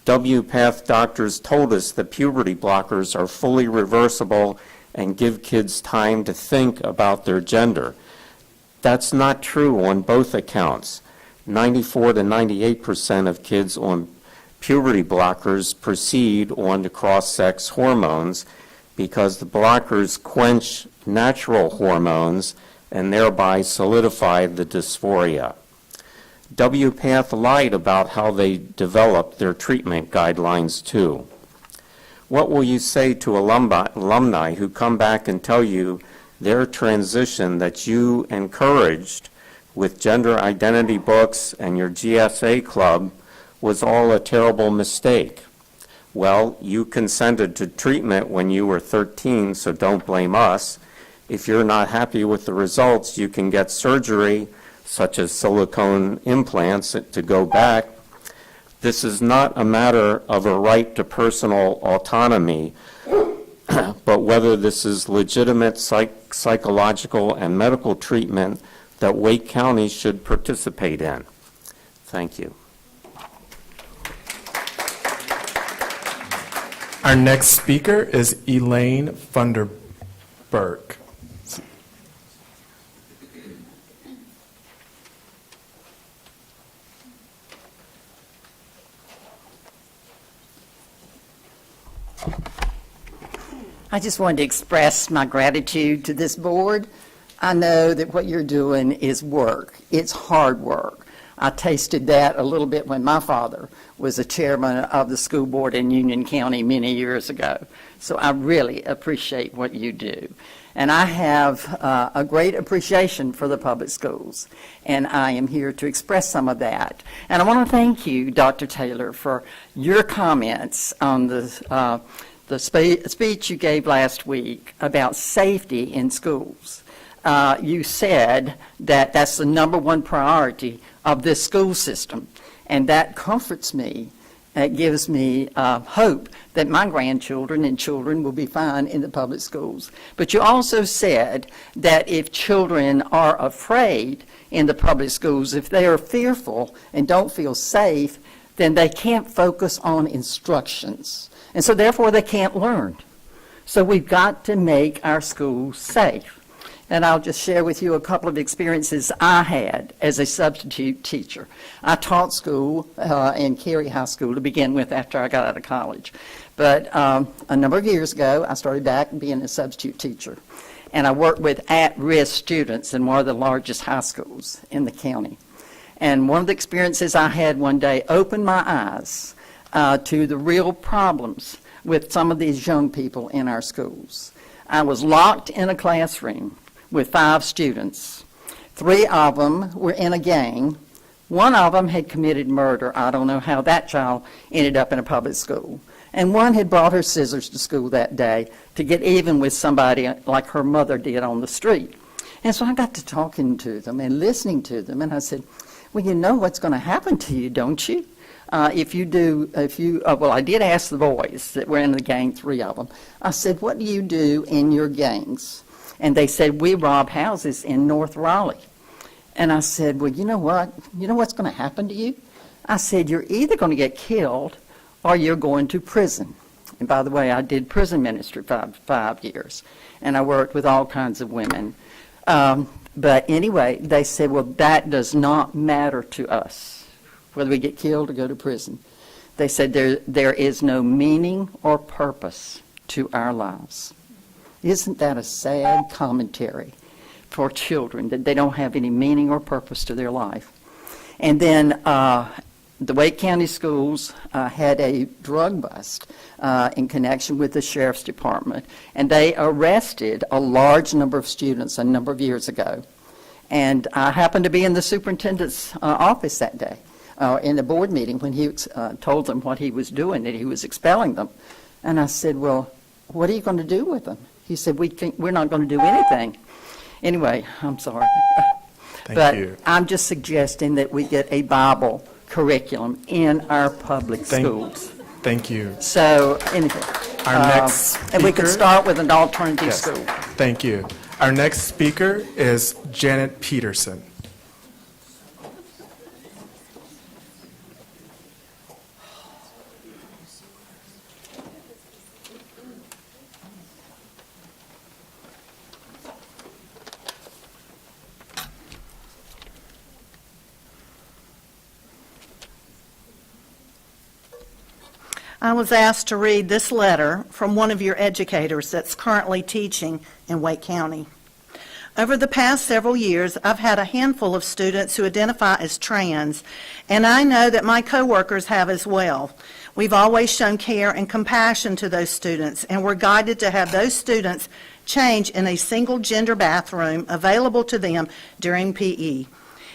WPATH doctors told us that puberty blockers are fully reversible and give kids time to think about their gender. That's not true on both accounts. 94 to 98% of kids on puberty blockers proceed on to cross-sex hormones because the blockers quench natural hormones and thereby solidify the dysphoria. WPATH lied about how they developed their treatment guidelines too. What will you say to alumni who come back and tell you their transition that you encouraged with gender identity books and your GSA club was all a terrible mistake? Well, you consented to treatment when you were 13, so don't blame us. If you're not happy with the results, you can get surgery, such as silicone implants, to go back. This is not a matter of a right to personal autonomy, but whether this is legitimate psychological and medical treatment that Wake County should participate in. Thank you. Our next speaker is Elaine Funderburk. I just wanted to express my gratitude to this board. I know that what you're doing is work. It's hard work. I tasted that a little bit when my father was a chairman of the school board in Union County many years ago. So I really appreciate what you do. And I have a great appreciation for the public schools, and I am here to express some of that. And I want to thank you, Dr. Taylor, for your comments on the speech you gave last week about safety in schools. You said that that's the number one priority of this school system, and that comforts me. It gives me hope that my grandchildren and children will be fine in the public schools. But you also said that if children are afraid in the public schools, if they are fearful and don't feel safe, then they can't focus on instructions. And so therefore they can't learn. So we've got to make our schools safe. And I'll just share with you a couple of experiences I had as a substitute teacher. I taught school in Cary High School to begin with after I got out of college. But a number of years ago, I started back being a substitute teacher. And I worked with at-risk students in one of the largest high schools in the county. And one of the experiences I had one day opened my eyes to the real problems with some of these young people in our schools. I was locked in a classroom with 5 students. 3 of them were in a gang. 1 of them had committed murder. I don't know how that child ended up in a public school. And 1 had brought her scissors to school that day to get even with somebody like her mother did on the street. And so I got to talking to them and listening to them, and I said, well, you know what's going to happen to you, don't you? Well, I did ask the boys that were in the gang, 3 of them. I said, what do you do in your gangs? And they said, we rob houses in North Raleigh. And I said, well, you know what? You know what's going to happen to you? I said, you're either going to get killed or you're going to prison. And by the way, I did prison ministry for 5 years, and I worked with all kinds of women. But anyway, they said, well, that does not matter to us, whether we get killed or go to prison. They said there is no meaning or purpose to our lives. Isn't that a sad commentary for children, that they don't have any meaning or purpose to their life? And then the Wake County Schools had a drug bust in connection with the Sheriff's Department, and they arrested a large number of students a number of years ago. And I happened to be in the superintendent's office that day in the board meeting when he told them what he was doing, that he was expelling them. And I said, well, what are you going to do with them? He said, we're not going to do anything. Anyway, I'm sorry. Thank you. I'm just suggesting that we get a Bible curriculum in our public schools. Thank you. So, anyway. Our next And we could speaker- start with an alternative Yes. school. Thank you. Our next speaker is Janet Peterson. I was asked to read this letter from one of your educators that's currently teaching in Wake County. Over the past several years, I've had a handful of students who identify as trans, and I know that my coworkers have as well. We've always shown care and compassion to those students, and we're guided to have those students change in a single-gender bathroom available to them during PE.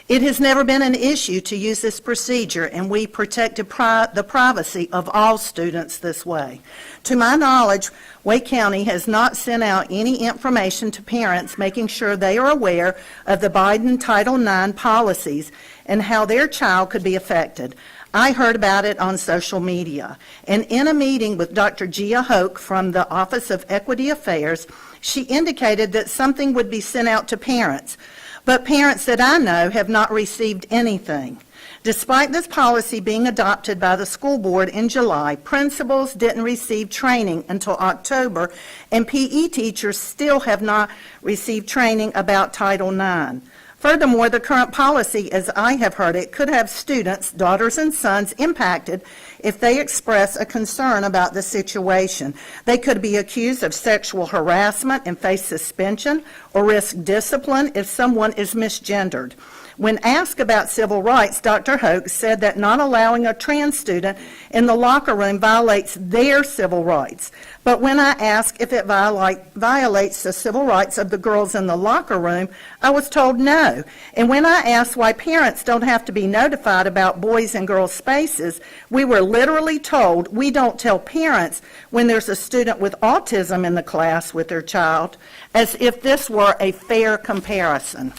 It has never been an issue to use this procedure, and we protected the privacy of all students this way. To my knowledge, Wake County has not sent out any information to parents making sure they are aware of the Biden Title IX policies and how their child could be affected. I heard about it on social media, and in a meeting with Dr. Gia Hoke from the Office of Equity Affairs, she indicated that something would be sent out to parents. But parents that I know have not received anything. Despite this policy being adopted by the school board in July, principals didn't receive training until October, and PE teachers still have not received training about Title IX. Furthermore, the current policy, as I have heard it, could have students, daughters and sons, impacted if they express a concern about the situation. They could be accused of sexual harassment and face suspension or risk discipline if someone is misgendered. When asked about civil rights, Dr. Hoke said that not allowing a trans student in the locker room violates their civil rights. But when I asked if it violates the civil rights of the girls in the locker room, I was told no. And when I asked why parents don't have to be notified about boys and girls spaces, we were literally told we don't tell parents when there's a student with autism in the class with their child, as if this were a fair comparison.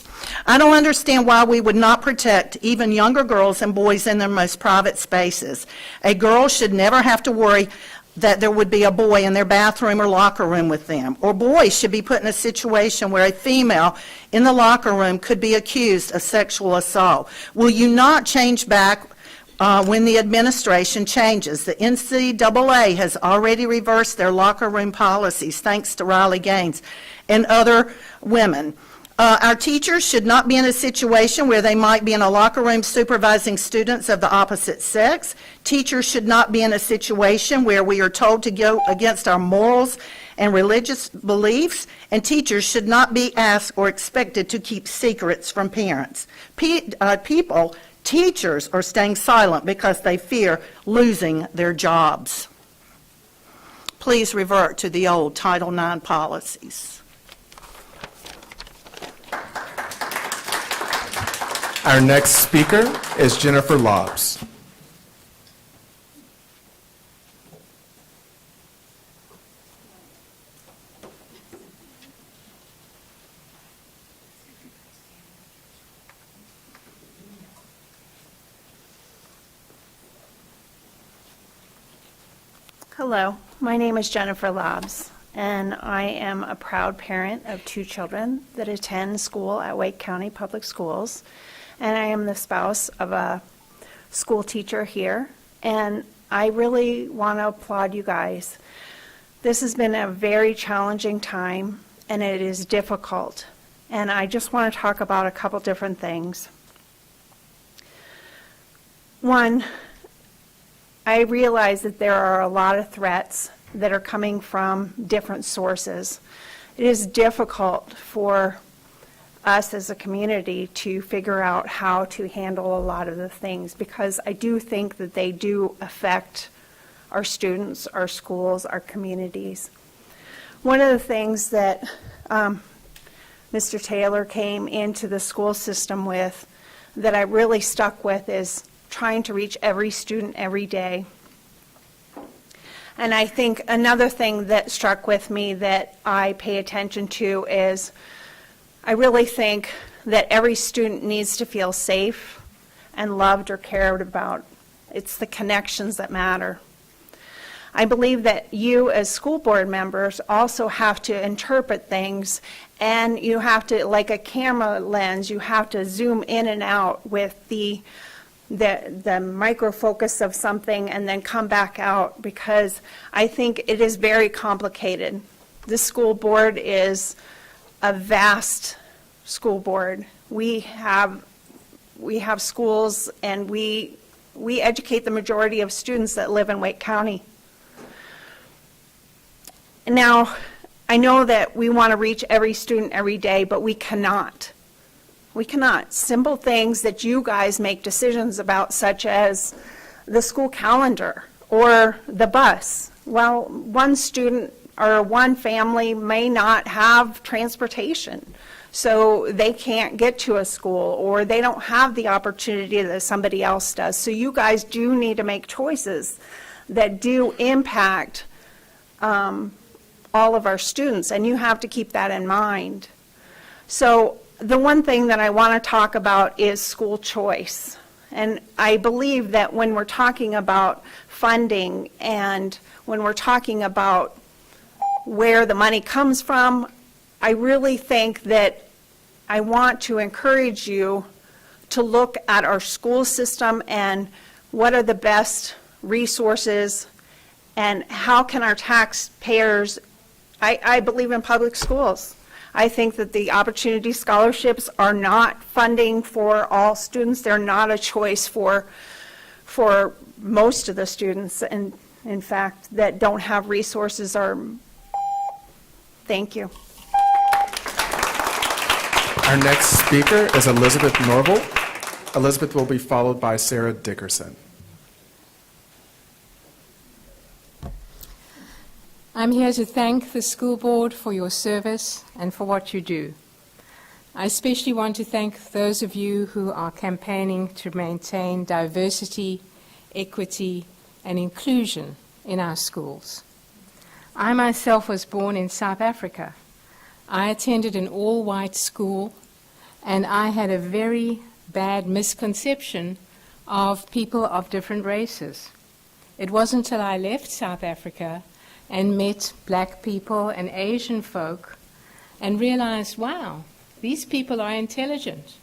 I don't understand why we would not protect even younger girls and boys in their most private spaces. A girl should never have to worry that there would be a boy in their bathroom or locker room with them. Or boys should be put in a situation where a female in the locker room could be accused of sexual assault. Will you not change back when the administration changes? The NCAA has already reversed their locker room policies, thanks to Riley Gaines and other women. Our teachers should not be in a situation where they might be in a locker room supervising students of the opposite sex. Teachers should not be in a situation where we are told to go against our morals and religious beliefs, and teachers should not be asked or expected to keep secrets from parents. Teachers are staying silent because they fear losing their jobs. Please revert to the old Title IX policies. Our next speaker is Jennifer Lobbs. Hello, my name is Jennifer Lobbs, and I am a proud parent of 2 children that attend school at Wake County Public Schools, and I am the spouse of a school teacher here, and I really want to applaud you guys. This has been a very challenging time, and it is difficult, and I just want to talk about a couple different things. One, I realize that there are a lot of threats that are coming from different sources. It is difficult for us as a community to figure out how to handle a lot of the things, because I do think that they do affect our students, our schools, our communities. One of the things that Mr. Taylor came into the school system with that I really stuck with is trying to reach every student every day. And I think another thing that struck with me that I pay attention to is I really think that every student needs to feel safe and loved or cared about. It's the connections that matter. I believe that you as school board members also have to interpret things, and you have to, like a camera lens, you have to zoom in and out with the micro focus of something and then come back out, because I think it is very complicated. The school board is a vast school board. We have schools, and we educate the majority of students that live in Wake County. Now, I know that we want to reach every student every day, but we cannot. We cannot. Simple things that you guys make decisions about, such as the school calendar or the bus. Well, one student or one family may not have transportation, so they can't get to a school, or they don't have the opportunity that somebody else does. So you guys do need to make choices that do impact all of our students, and you have to keep that in mind. So the one thing that I want to talk about is school choice. And I believe that when we're talking about funding and when we're talking about where the money comes from, I really think that I want to encourage you to look at our school system and what are the best resources and how can our taxpayers. I believe in public schools. I think that the opportunity scholarships are not funding for all students. They're not a choice for most of the students, and in fact, that don't have resources. Thank you. Our next speaker is Elizabeth Norval. Elizabeth will be followed by Sarah Dickerson. I'm here to thank the school board for your service and for what you do. I especially want to thank those of you who are campaigning to maintain diversity, equity, and inclusion in our schools. I myself was born in South Africa. I attended an all-white school, and I had a very bad misconception of people of different races. It wasn't until I left South Africa and met black people and Asian folk and realized, wow, these people are intelligent.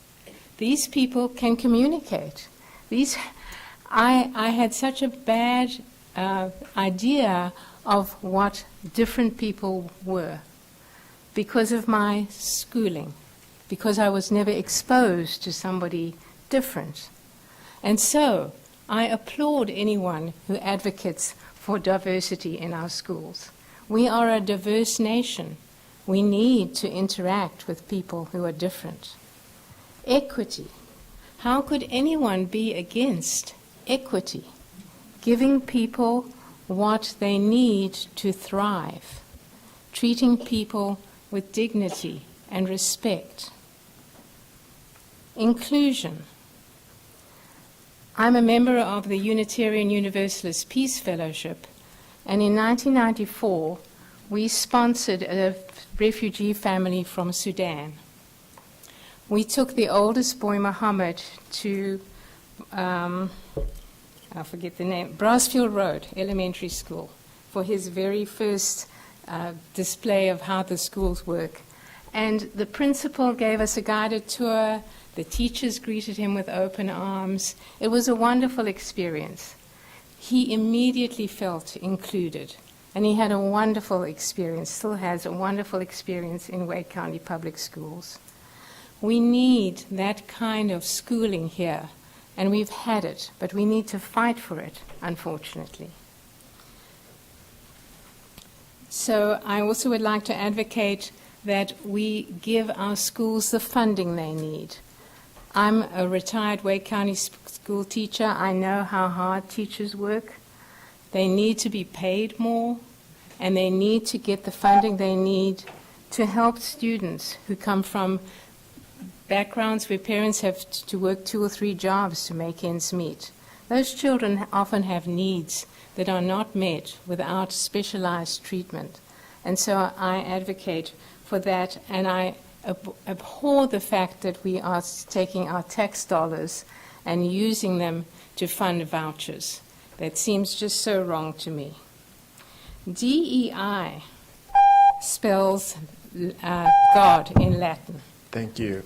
These people can communicate. I had such a bad idea of what different people were because of my schooling, because I was never exposed to somebody different. And so I applaud anyone who advocates for diversity in our schools. We are a diverse nation. We need to interact with people who are different. Equity. How could anyone be against equity? Giving people what they need to thrive. Treating people with dignity and respect. Inclusion. I'm a member of the Unitarian Universalist Peace Fellowship, and in 1994, we sponsored a refugee family from Sudan. We took the oldest boy, Muhammad, to, I forget the name, Brassfield Road Elementary School for his very first display of how the schools work. And the principal gave us a guided tour. The teachers greeted him with open arms. It was a wonderful experience. He immediately felt included, and he had a wonderful experience, still has a wonderful experience in Wake County Public Schools. We need that kind of schooling here, and we've had it, but we need to fight for it, unfortunately. So I also would like to advocate that we give our schools the funding they need. I'm a retired Wake County school teacher. I know how hard teachers work. They need to be paid more, and they need to get the funding they need to help students who come from backgrounds where parents have to work 2 or 3 jobs to make ends meet. Those children often have needs that are not met without specialized treatment. And so I advocate for that, and I abhor the fact that we are taking our tax dollars and using them to fund vouchers. That seems just so wrong to me. DEI spells God in Latin. Thank you.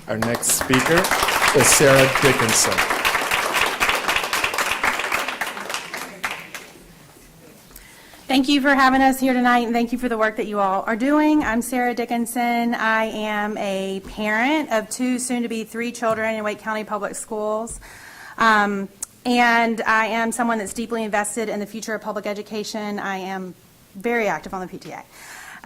Our next speaker is Sarah Dickinson. Thank you for having us here tonight, and thank you for the work that you all are doing. I'm Sarah Dickinson. I am a parent of 2, soon-to-be 3 children in Wake County Public Schools. And I am someone that's deeply invested in the future of public education. I am very active on the PTA.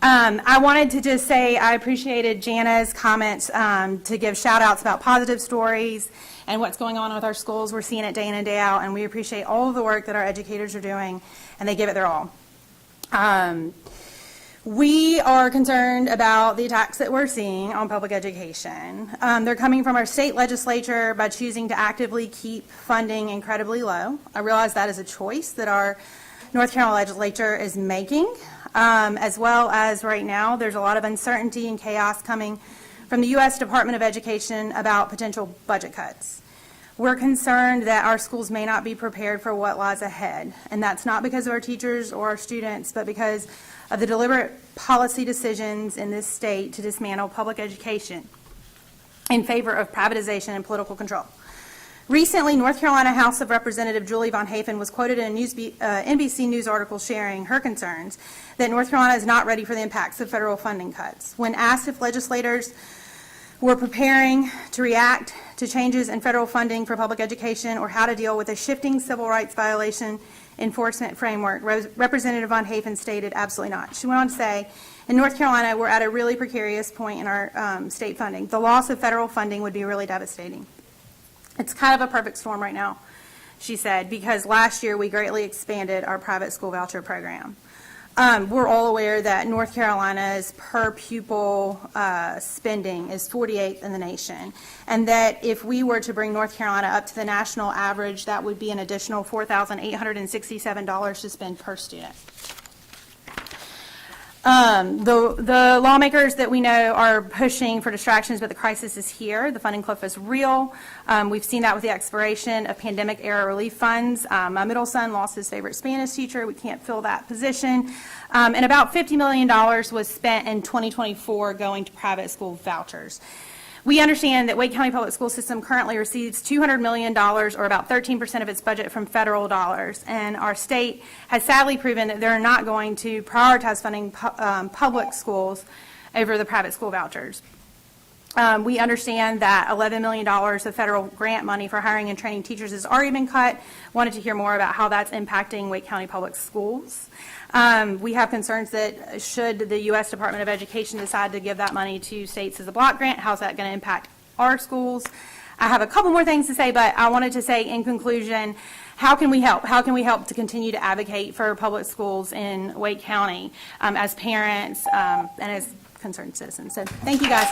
I wanted to just say I appreciated Jana's comments to give shout-outs about positive stories and what's going on with our schools. We're seeing it day in and day out, and we appreciate all of the work that our educators are doing, and they give it their all. We are concerned about the attacks that we're seeing on public education. They're coming from our state legislature by choosing to actively keep funding incredibly low. I realize that is a choice that our North Carolina legislature is making, as well as right now there's a lot of uncertainty and chaos coming from the U.S. Department of Education about potential budget cuts. We're concerned that our schools may not be prepared for what lies ahead, and that's not because of our teachers or our students, but because of the deliberate policy decisions in this state to dismantle public education in favor of privatization and political control. Recently, North Carolina House of Representative Julie Von Hafen was quoted in a NBC News article sharing her concerns that North Carolina is not ready for the impacts of federal funding cuts. When asked if legislators were preparing to react to changes in federal funding for public education or how to deal with a shifting civil rights violation enforcement framework, Representative Von Hafen stated, absolutely not. She went on to say, in North Carolina, we're at a really precarious point in our state funding. The loss of federal funding would be really devastating. It's kind of a perfect storm right now, she said, because last year we greatly expanded our private school voucher program. We're all aware that North Carolina's per pupil spending is 48th in the nation, and that if we were to bring North Carolina up to the national average, that would be an additional $4,867 to spend per student. The lawmakers that we know are pushing for distractions, but the crisis is here. The funding cliff is real. We've seen that with the expiration of pandemic-era relief funds. My middle son lost his favorite Spanish teacher. We can't fill that position. And about $50 million was spent in 2024 going to private school vouchers. We understand that Wake County Public School System currently receives $200 million, or about 13% of its budget, from federal dollars. And our state has sadly proven that they're not going to prioritize funding public schools over the private school vouchers. We understand that $11 million of federal grant money for hiring and training teachers has already been cut. Wanted to hear more about how that's impacting Wake County Public Schools. We have concerns that should the U.S. Department of Education decide to give that money to states as a block grant, how's that going to impact our schools? I have a couple more things to say, but I wanted to say in conclusion, how can we help? How can we help to continue to advocate for public schools in Wake County as parents and as concerned citizens? So thank you, guys.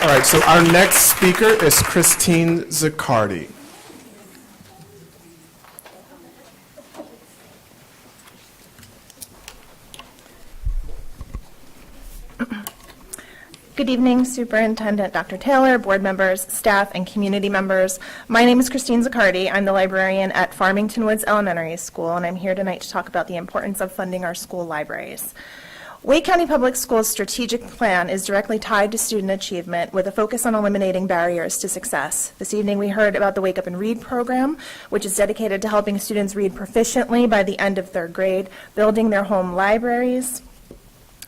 All right, so our next speaker is Christine Zaccardi. Good evening, Superintendent Dr. Taylor, board members, staff, and community members. My name is Christine Zaccardi. I'm the librarian at Farmington Woods Elementary School, and I'm here tonight to talk about the importance of funding our school libraries. Wake County Public Schools' strategic plan is directly tied to student achievement with a focus on eliminating barriers to success. This evening we heard about the Wake Up and Read program, which is dedicated to helping students read proficiently by the end of third grade, building their home libraries,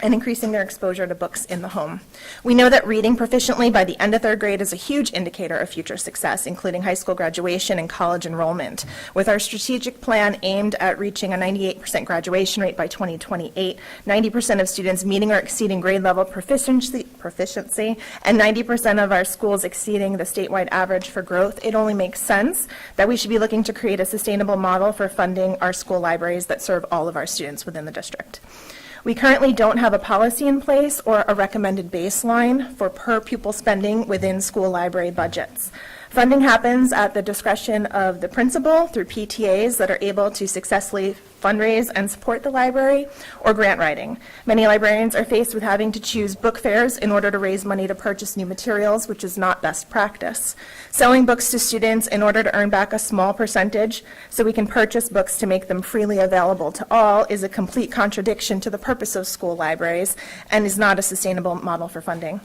and increasing their exposure to books in the home. We know that reading proficiently by the end of third grade is a huge indicator of future success, including high school graduation and college enrollment. With our strategic plan aimed at reaching a 98% graduation rate by 2028, 90% of students meeting or exceeding grade level proficiency, and 90% of our schools exceeding the statewide average for growth, it only makes sense that we should be looking to create a sustainable model for funding our school libraries that serve all of our students within the district. We currently don't have a policy in place or a recommended baseline for per pupil spending within school library budgets. Funding happens at the discretion of the principal through PTAs that are able to successfully fundraise and support the library, or grant writing. Many librarians are faced with having to choose book fairs in order to raise money to purchase new materials, which is not best practice. Selling books to students in order to earn back a small percentage so we can purchase books to make them freely available to all is a complete contradiction to the purpose of school libraries and is not a sustainable model for funding.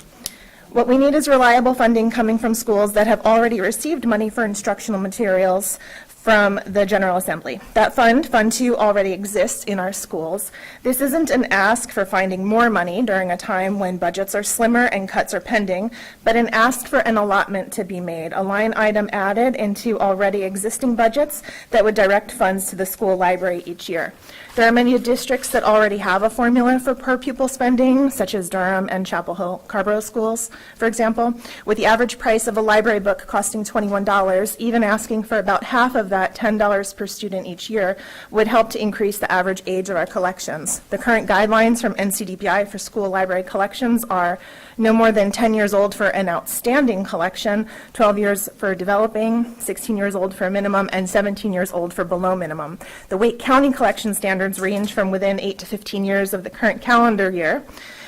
What we need is reliable funding coming from schools that have already received money for instructional materials from the General Assembly. That fund, Fund 2, already exists in our schools. This isn't an ask for finding more money during a time when budgets are slimmer and cuts are pending, but an ask for an allotment to be made, a line item added into already existing budgets that would direct funds to the school library each year. There are many districts that already have a formula for per pupil spending, such as Durham and Chapel Hill Carborough schools, for example. With the average price of a library book costing $21, even asking for about half of that, $10 per student each year, would help to increase the average age of our collections. The current guidelines from NCDPI for school library collections are no more than 10 years old for an outstanding collection, 12 years for developing, 16 years old for minimum, and 17 years old for below minimum. The Wake County collection standards range from within 8 to 15 years of the current calendar year.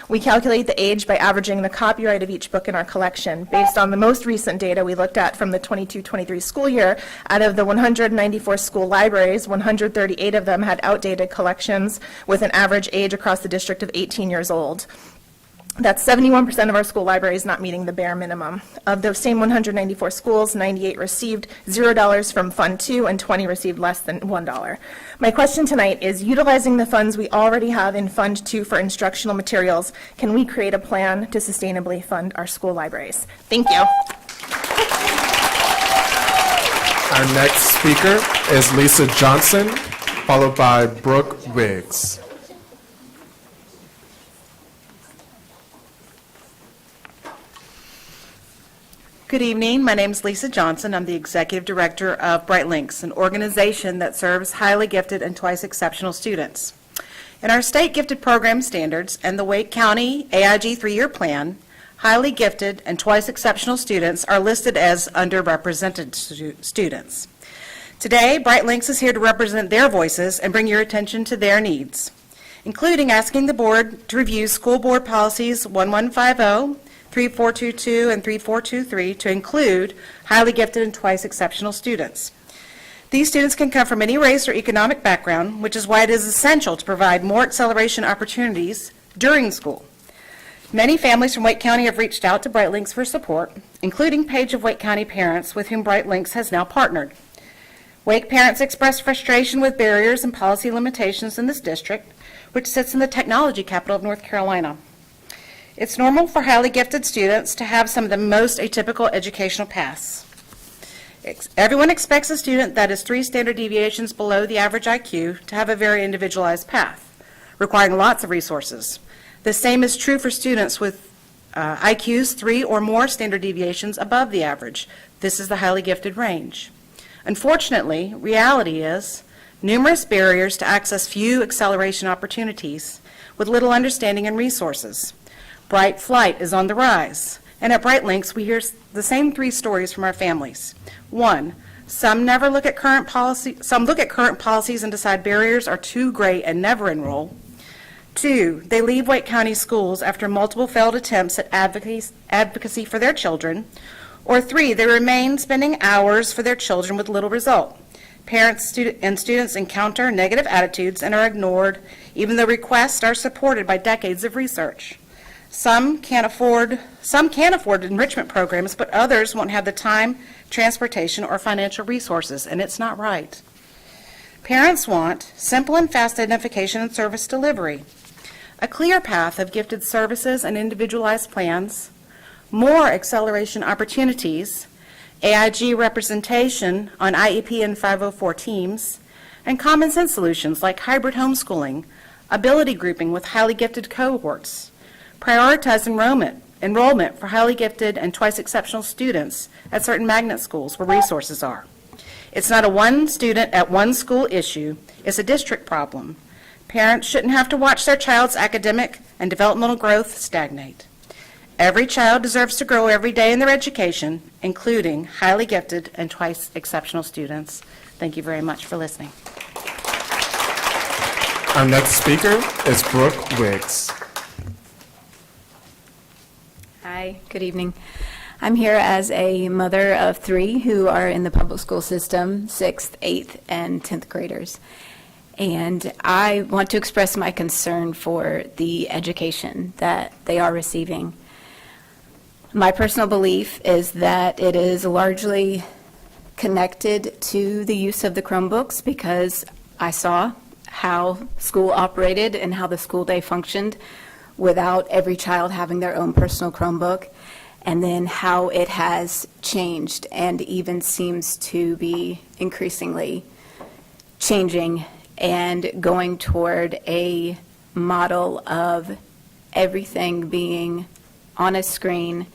We calculate the age by averaging the copyright of each book in our collection. Based on the most recent data we looked at from the 22-23 school year, out of the 194 school libraries, 138 of them had outdated collections with an average age across the district of 18 years old. That's 71% of our school libraries not meeting the bare minimum. Of those same 194 schools, 98 received $0 from Fund 2 and 20 received less than $1. My question tonight is, utilizing the funds we already have in Fund 2 for instructional materials, can we create a plan to sustainably fund our school libraries? Thank you. Our next speaker is Lisa Johnson, followed by Brooke Wiggs. Good evening. My name is Lisa Johnson. I'm the Executive Director of Bright Links, an organization that serves highly gifted and twice exceptional students. In our state gifted program standards and the Wake County AIG 3-year plan, highly gifted and twice exceptional students are listed as underrepresented students. Today, Bright Links is here to represent their voices and bring your attention to their needs, including asking the board to review School Board Policies 1150, 3422 and 3423 to include highly gifted and twice exceptional students. These students can come from any race or economic background, which is why it is essential to provide more acceleration opportunities during school. Many families from Wake County have reached out to Bright Links for support, including Page of Wake County parents with whom Bright Links has now partnered. Wake parents express frustration with barriers and policy limitations in this district, which sits in the technology capital of North Carolina. It's normal for highly gifted students to have some of the most atypical educational paths. Everyone expects a student that is 3 standard deviations below the average IQ to have a very individualized path, requiring lots of resources. The same is true for students with IQs 3 or more standard deviations above the average. This is the highly gifted range. Unfortunately, reality is numerous barriers to access few acceleration opportunities with little understanding and resources. Bright flight is on the rise, and at Bright Links we hear the same 3 stories from our families. 1, some look at current policies and decide barriers are too great and never enroll. 2, they leave Wake County schools after multiple failed attempts at advocacy for their children. Or 3, they remain spending hours for their children with little result. Parents and students encounter negative attitudes and are ignored, even though requests are supported by decades of research. Some can afford enrichment programs, but others won't have the time, transportation, or financial resources, and it's not right. Parents want simple and fast identification and service delivery. a clear path of gifted services and individualized plans, more acceleration opportunities, AIG representation on IEP and 504 teams, and common sense solutions like hybrid homeschooling, ability grouping with highly gifted cohorts, prioritize enrollment for highly gifted and twice exceptional students at certain magnet schools where resources are. It's not a one student at one school issue, it's a district problem. Parents shouldn't have to watch their child's academic and developmental growth stagnate. Every child deserves to grow every day in their education, including highly gifted and twice exceptional students. Thank you very much for listening. Our next speaker is Brooke Wiggs. Hi, good evening. I'm here as a mother of 3 who are in the public school system, 6th, 8th, and 10th graders. And I want to express my concern for the education that they are receiving. My personal belief is that it is largely connected to the use of the Chromebooks because I saw how school operated and how the school day functioned without every child having their own personal Chromebook, and then how it has changed and even seems to be increasingly changing and going toward a model of everything being on a screen.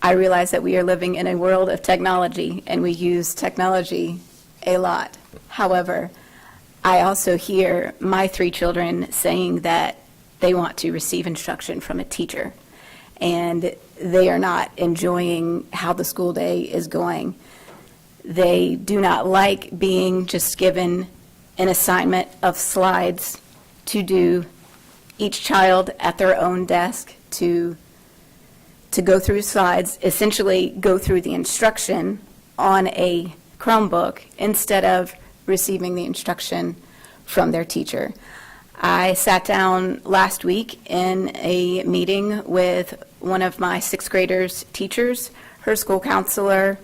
I realize that we are living in a world of technology and we use technology a lot. However, I also hear my 3 children saying that they want to receive instruction from a teacher and they are not enjoying how the school day is going. They do not like being just given an assignment of slides to do, each child at their own desk to go through slides, essentially go through the instruction on a Chromebook instead of receiving the instruction from their teacher. I sat down last week in a meeting with one of my 6th graders' teachers, her school counselor,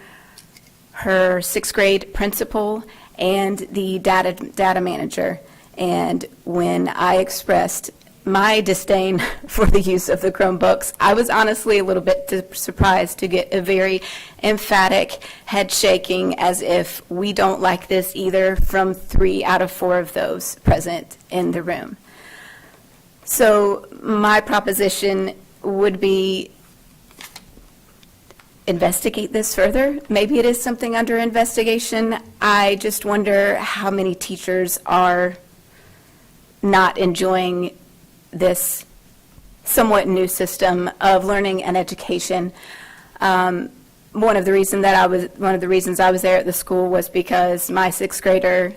her 6th grade principal, and the data manager. And when I expressed my disdain for the use of the Chromebooks, I was honestly a little bit surprised to get a very emphatic head shaking as if we don't like this either from 3 out of 4 of those present in the room. So my proposition would be investigate this further. Maybe it is something under investigation. I just wonder how many teachers are not enjoying this somewhat new system of learning and education. One of the reasons I was there at the school was because my 6th grader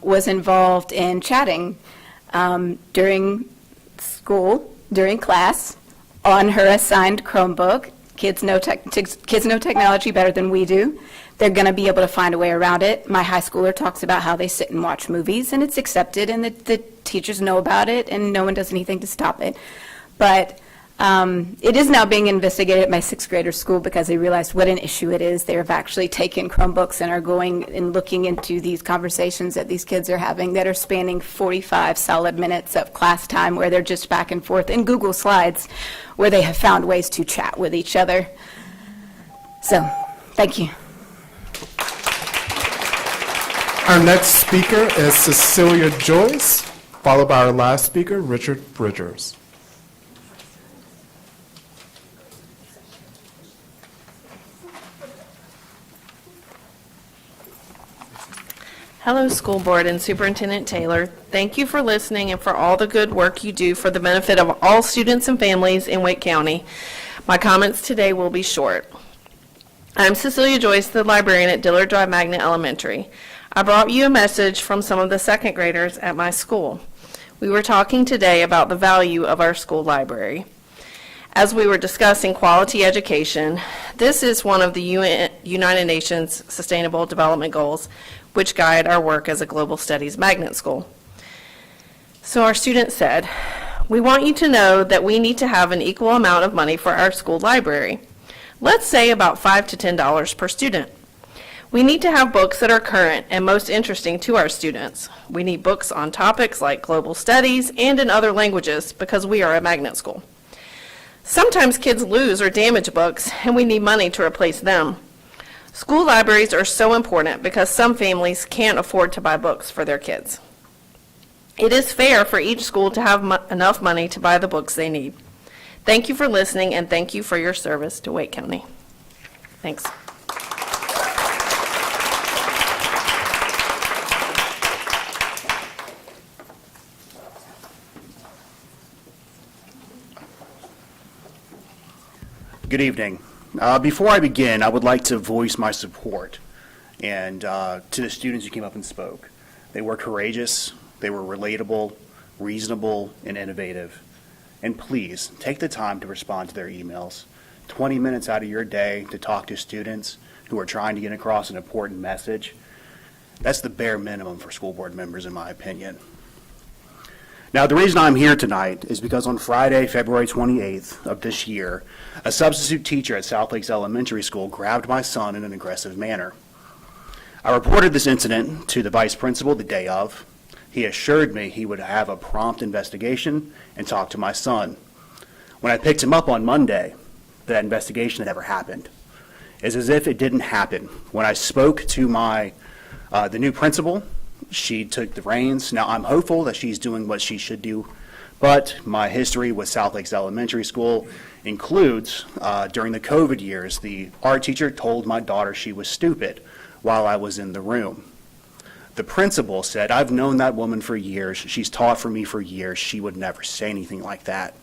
was involved in chatting during school, during class, on her assigned Chromebook. Kids know technology better than we do. They're going to be able to find a way around it. My high schooler talks about how they sit and watch movies, and it's accepted, and the teachers know about it, and no one does anything to stop it. But it is now being investigated at my 6th grader school because they realized what an issue it is. They have actually taken Chromebooks and are going and looking into these conversations that these kids are having that are spanning 45 solid minutes of class time where they're just back and forth in Google Slides where they have found ways to chat with each other. So, thank you. Our next speaker is Cecilia Joyce, followed by our last speaker, Richard Bridgers. Hello, School Board and Superintendent Taylor. Thank you for listening and for all the good work you do for the benefit of all students and families in Wake County. My comments today will be short. I'm Cecilia Joyce, the librarian at Dillard Drive Magnet Elementary. I brought you a message from some of the 2nd graders at my school. We were talking today about the value of our school library. As we were discussing quality education, this is one of the United Nations Sustainable Development Goals, which guide our work as a global studies magnet school. So our students said, we want you to know that we need to have an equal amount of money for our school library. Let's say about $5 to $10 per student. We need to have books that are current and most interesting to our students. We need books on topics like global studies and in other languages because we are a magnet school. Sometimes kids lose or damage books, and we need money to replace them. School libraries are so important because some families can't afford to buy books for their kids. It is fair for each school to have enough money to buy the books they need. Thank you for listening, and thank you for your service to Wake County. Thanks. Good evening. Before I begin, I would like to voice my support and to the students who came up and spoke. They were courageous, they were relatable, reasonable, and innovative. And please, take the time to respond to their emails. 20 minutes out of your day to talk to students who are trying to get across an important message. That's the bare minimum for school board members, in my opinion. Now, the reason I'm here tonight is because on Friday, February 28th of this year, a substitute teacher at South Lakes Elementary School grabbed my son in an aggressive manner. I reported this incident to the vice principal the day of. He assured me he would have a prompt investigation and talk to my son. When I picked him up on Monday, that investigation had never happened. It's as if it didn't happen. When I spoke to the new principal, she took the reins. Now, I'm hopeful that she's doing what she should do, but my history with South Lakes Elementary School includes, during the COVID years, the art teacher told my daughter she was stupid while I was in the room. The principal said, "I've known that woman for years. She's taught for me for years. She would never say anything like that."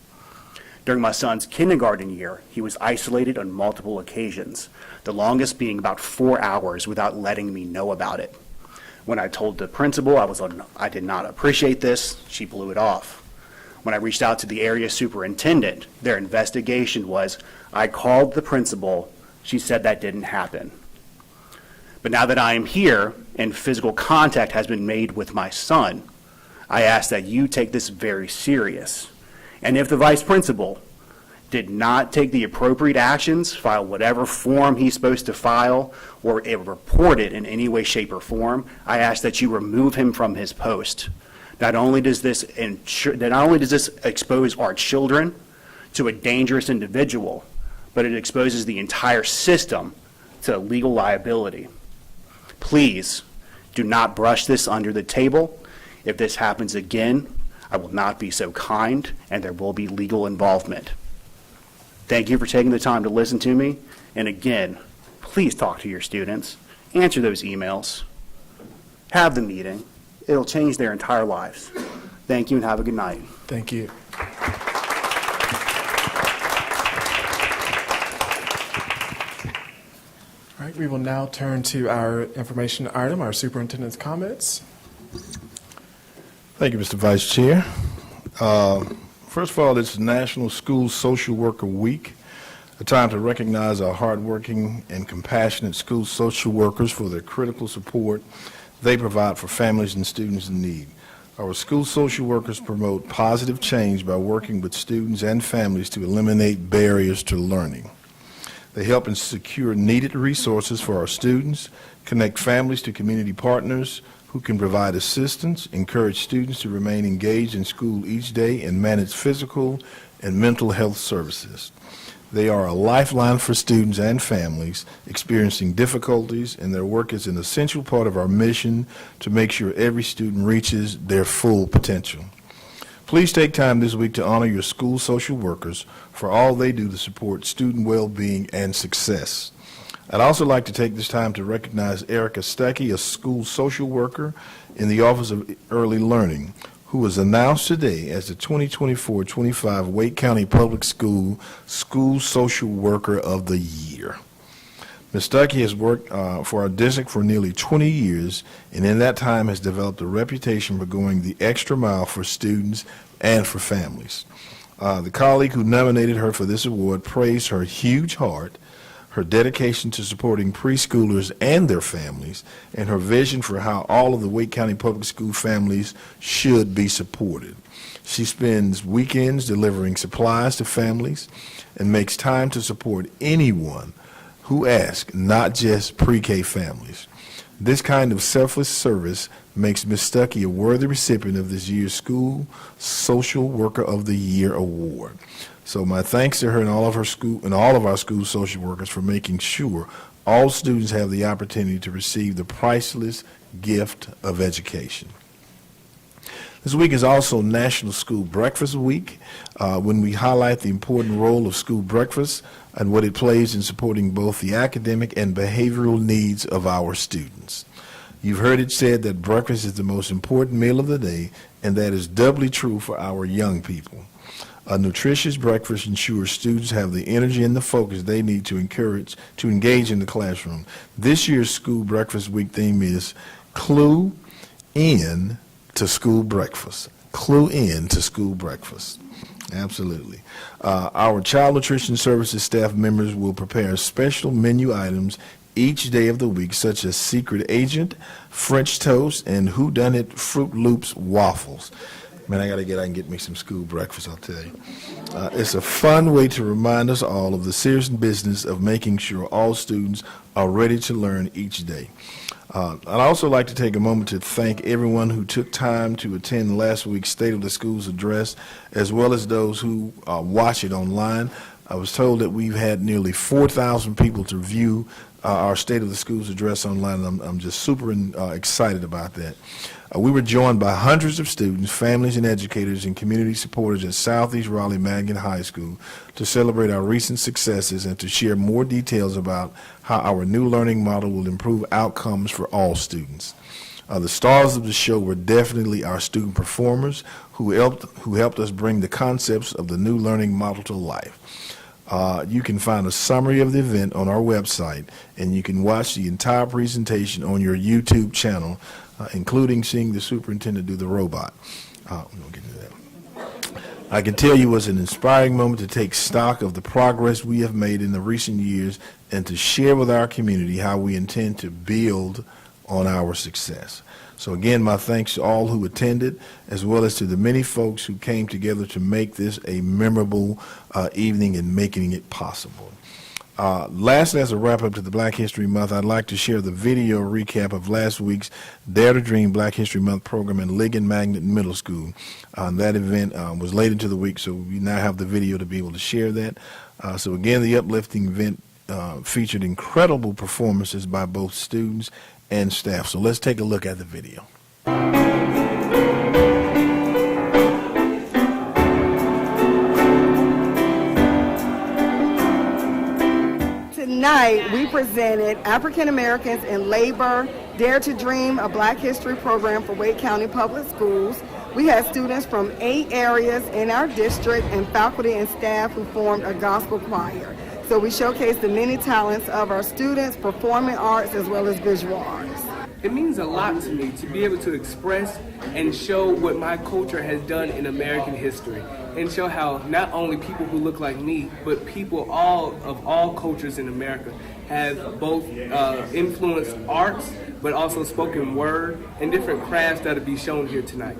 During my son's kindergarten year, he was isolated on multiple occasions, the longest being about 4 hours without letting me know about it. When I told the principal I did not appreciate this, she blew it off. When I reached out to the area superintendent, their investigation was, I called the principal, she said that didn't happen. But now that I am here and physical contact has been made with my son, I ask that you take this very serious. And if the vice principal did not take the appropriate actions, file whatever form he's supposed to file, or report it in any way, shape, or form, I ask that you remove him from his post. Not only does this expose our children to a dangerous individual, but it exposes the entire system to legal liability. Please do not brush this under the table. If this happens again, I will not be so kind, and there will be legal involvement. Thank you for taking the time to listen to me. And again, please talk to your students. Answer those emails. Have the meeting. It'll change their entire lives. Thank you and have a good night. Thank you. All right, we will now turn to our information item, our superintendent's comments. Thank you, Mr. Vice Chair. First of all, it's National School Social Worker Week, a time to recognize our hardworking and compassionate school social workers for their critical support they provide for families and students in need. Our school social workers promote positive change by working with students and families to eliminate barriers to learning. They help and secure needed resources for our students, connect families to community partners who can provide assistance, encourage students to remain engaged in school each day, and manage physical and mental health services. They are a lifeline for students and families experiencing difficulties, and their work is an essential part of our mission to make sure every student reaches their full potential. Please take time this week to honor your school social workers for all they do to support student well-being and success. I'd also like to take this time to recognize Erica Stuckey, a school social worker in the Office of Early Learning, who was announced today as the 2024-25 Wake County Public School School Social Worker of the Year. Ms. Stuckey has worked for our district for nearly 20 years, and in that time has developed a reputation for going the extra mile for students and for families. The colleague who nominated her for this award praised her huge heart, her dedication to supporting preschoolers and their families, and her vision for how all of the Wake County Public School families should be supported. She spends weekends delivering supplies to families and makes time to support anyone who ask, not just pre-K families. This kind of selfless service makes Ms. Stuckey a worthy recipient of this year's School Social Worker of the Year award. So my thanks to her and all of our school social workers for making sure all students have the opportunity to receive the priceless gift of education. This week is also National School Breakfast Week, when we highlight the important role of school breakfast and what it plays in supporting both the academic and behavioral needs of our students. You've heard it said that breakfast is the most important meal of the day, and that is doubly true for our young people. A nutritious breakfast ensures students have the energy and the focus they need to engage in the classroom. This year's School Breakfast Week theme is Clue In to School Breakfast. Clue In to School Breakfast. Absolutely. Our Child Nutrition Services staff members will prepare special menu items each day of the week, such as Secret Agent, French Toast, and Whodunit Fruit Loops waffles. Man, I can get me some school breakfast, I'll tell you. It's a fun way to remind us all of the serious business of making sure all students are ready to learn each day. I'd also like to take a moment to thank everyone who took time to attend last week's State of the Schools address, as well as those who watch it online. I was told that we've had nearly 4,000 people to view our State of the Schools address online, and I'm just super excited about that. We were joined by hundreds of students, families, and educators and community supporters at Southeast Raleigh Madigan High School to celebrate our recent successes and to share more details about how our new learning model will improve outcomes for all students. The stars of the show were definitely our student performers who helped us bring the concepts of the new learning model to life. You can find a summary of the event on our website, and you can watch the entire presentation on your YouTube channel, including seeing the superintendent do the robot. We'll get into that. I can tell you it was an inspiring moment to take stock of the progress we have made in the recent years and to share with our community how we intend to build on our success. So again, my thanks to all who attended, as well as to the many folks who came together to make this a memorable evening and making it possible. Lastly, as a wrap-up to the Black History Month, I'd like to share the video recap of last week's Dare to Dream Black History Month program in Ligon Magnet Middle School. That event was late into the week, so we now have the video to be able to share that. So again, the uplifting event featured incredible performances by both students and staff. So let's take a look at the video. Tonight, we presented African Americans in Labor, Dare to Dream, a Black History program for Wake County Public Schools. We had students from 8 areas in our district and faculty and staff who formed a gospel choir. So we showcased the many talents of our students, performing arts as well as visual arts. It means a lot to me to be able to express and show what my culture has done in American history, and show how not only people who look like me, but people of all cultures in America have both influenced arts, but also spoken word and different crafts that will be shown here tonight.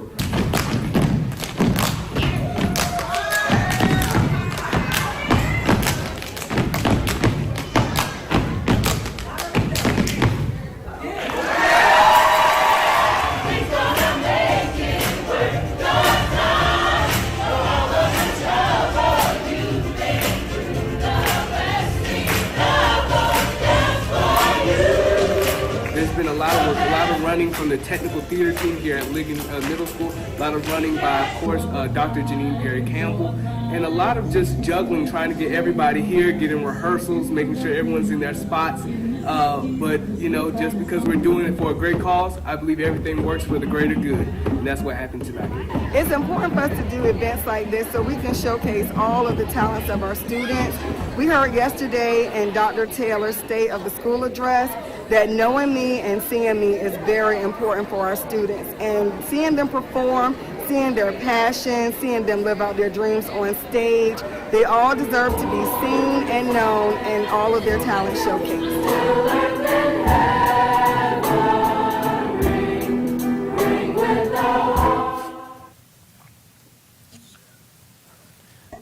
From the technical theater team here at Ligon Middle School, a lot of running by, of course, Dr. Janine Perry-Campbell, and a lot of just juggling, trying to get everybody here, getting rehearsals, making sure everyone's in their spots. But, you know, just because we're doing it for a great cause, I believe everything works for the greater good, and that's what happened tonight. It's important for us to do events like this so we can showcase all of the talents of our students. We heard yesterday in Dr. Taylor's State of the School address that knowing me and seeing me is very important for our students, and seeing them perform, seeing their passion, seeing them live out their dreams on stage, they all deserve to be seen and known and all of their talent showcased.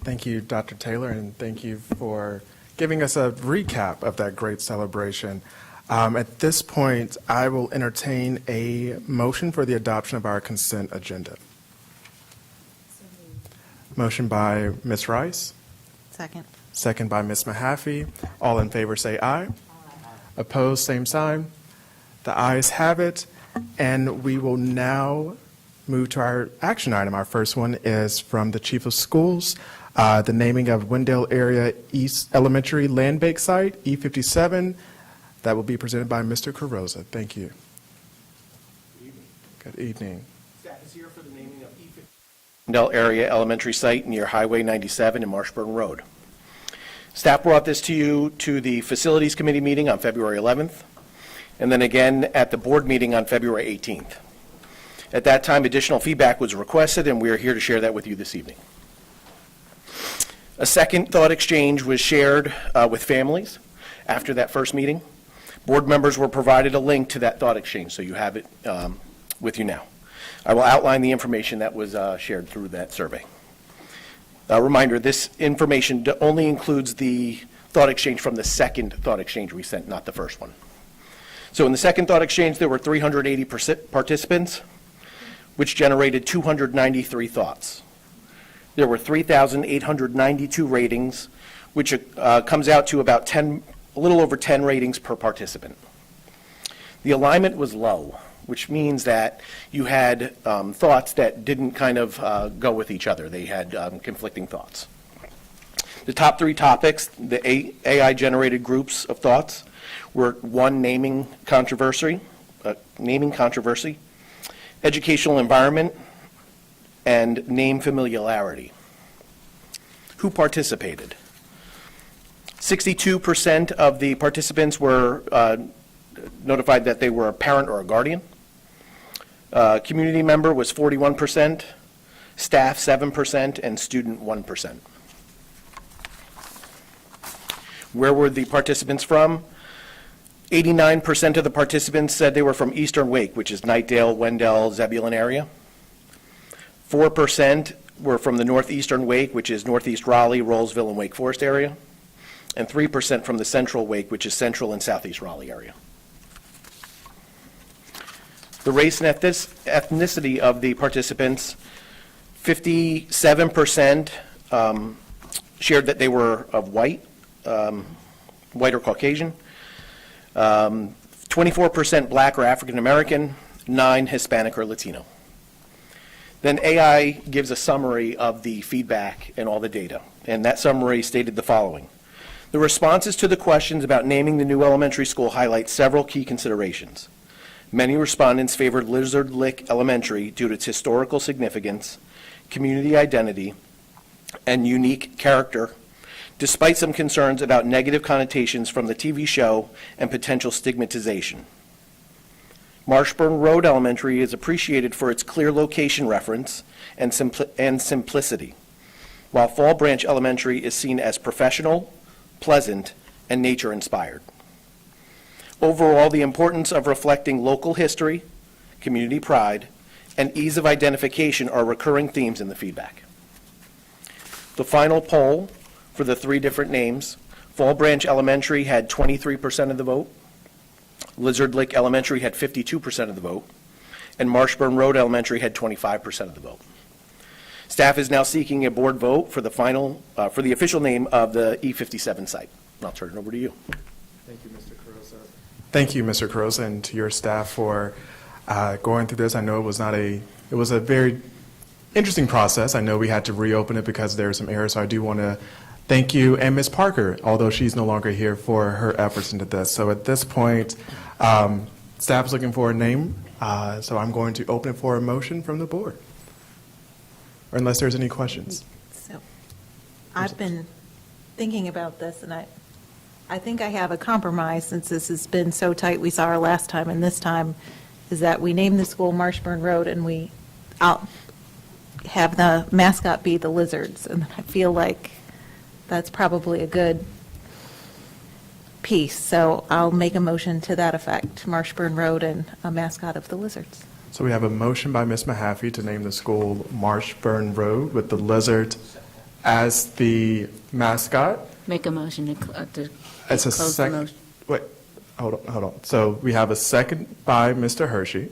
Thank you, Dr. Taylor, and thank you for giving us a recap of that great celebration. At this point, I will entertain a motion for the adoption of our consent agenda. Motion by Ms. Rice, Second. second by Ms. Mahaffey. All in favor say aye. Opposed, same sign. The ayes have it, and we will now move to our action item. Our first one is from the Chief of Schools, the naming of Wendell Area East Elementary Land Bank Site, E57. That will be presented by Mr. Carrozza. Thank you. Good evening. Staff is here for the naming of Wendell Area Elementary Site near Highway 97 and Marshburn Road. Staff brought this to you to the Facilities Committee meeting on February 11th, and then again at the board meeting on February 18th. At that time, additional feedback was requested, and we are here to share that with you this evening. A second thought exchange was shared with families after that first meeting. Board members were provided a link to that thought exchange, so you have it with you now. I will outline the information that was shared through that survey. A reminder, this information only includes the thought exchange from the second thought exchange we sent, not the first one. So in the second thought exchange, there were 380 participants, which generated 293 thoughts. There were 3,892 ratings, which comes out to about a little over 10 ratings per participant. The alignment was low, which means that you had thoughts that didn't kind of go with each other. They had conflicting thoughts. The top three topics, the AI-generated groups of thoughts, were one, naming controversy, educational environment, and name familiarity. Who participated? 62% of the participants were notified that they were a parent or a guardian. Community member was 41%, staff 7%, and student 1%. Where were the participants from? 89% of the participants said they were from Eastern Wake, which is Knightdale, Wendell, Zebulon area. 4% were from the Northeastern Wake, which is Northeast Raleigh, Rollsville, and Wake Forest area. And 3% from the Central Wake, which is Central and Southeast Raleigh area. The race and ethnicity of the participants, 57% shared that they were of white or Caucasian, 24% black or African American, 9% Hispanic or Latino. Then AI gives a summary of the feedback and all the data, and that summary stated the following. The responses to the questions about naming the new elementary school highlight several key considerations. Many respondents favored Lizard Lick Elementary due to its historical significance, community identity, and unique character, despite some concerns about negative connotations from the TV show and potential stigmatization. Marshburn Road Elementary is appreciated for its clear location reference and simplicity, while Fall Branch Elementary is seen as professional, pleasant, and nature-inspired. Overall, the importance of reflecting local history, community pride, and ease of identification are recurring themes in the feedback. The final poll for the three different names, Fall Branch Elementary had 23% of the vote, Lizard Lick Elementary had 52% of the vote, and Marshburn Road Elementary had 25% of the vote. Staff is now seeking a board vote for the for the official name of the E57 site. And I'll turn it over to you. Thank you, Mr. Carrozza. Thank you, Mr. Carrozza, and to your staff for going through this. I know it was a very interesting process. I know we had to reopen it because there were some errors, so I do want to thank you, and Ms. Parker, although she's no longer here, for her efforts into this. So at this point, staff is looking for a name, so I'm going to open it for a motion from the board, or unless there's any questions. So I've been thinking about this, and I think I have a compromise, since this has been so tight. We saw our last time and this time, is that we name the school Marshburn Road, and I'll have the mascot be the lizards, and I feel like that's probably a good piece. So I'll make a motion to that effect, Marshburn Road and a mascot of the lizards. So we have a motion by Ms. Mahaffey to name the school Marshburn Road with the lizard as the mascot. Make a motion to It's a close the second. motion. Wait, hold on. So we have a second by Mr. Hershey.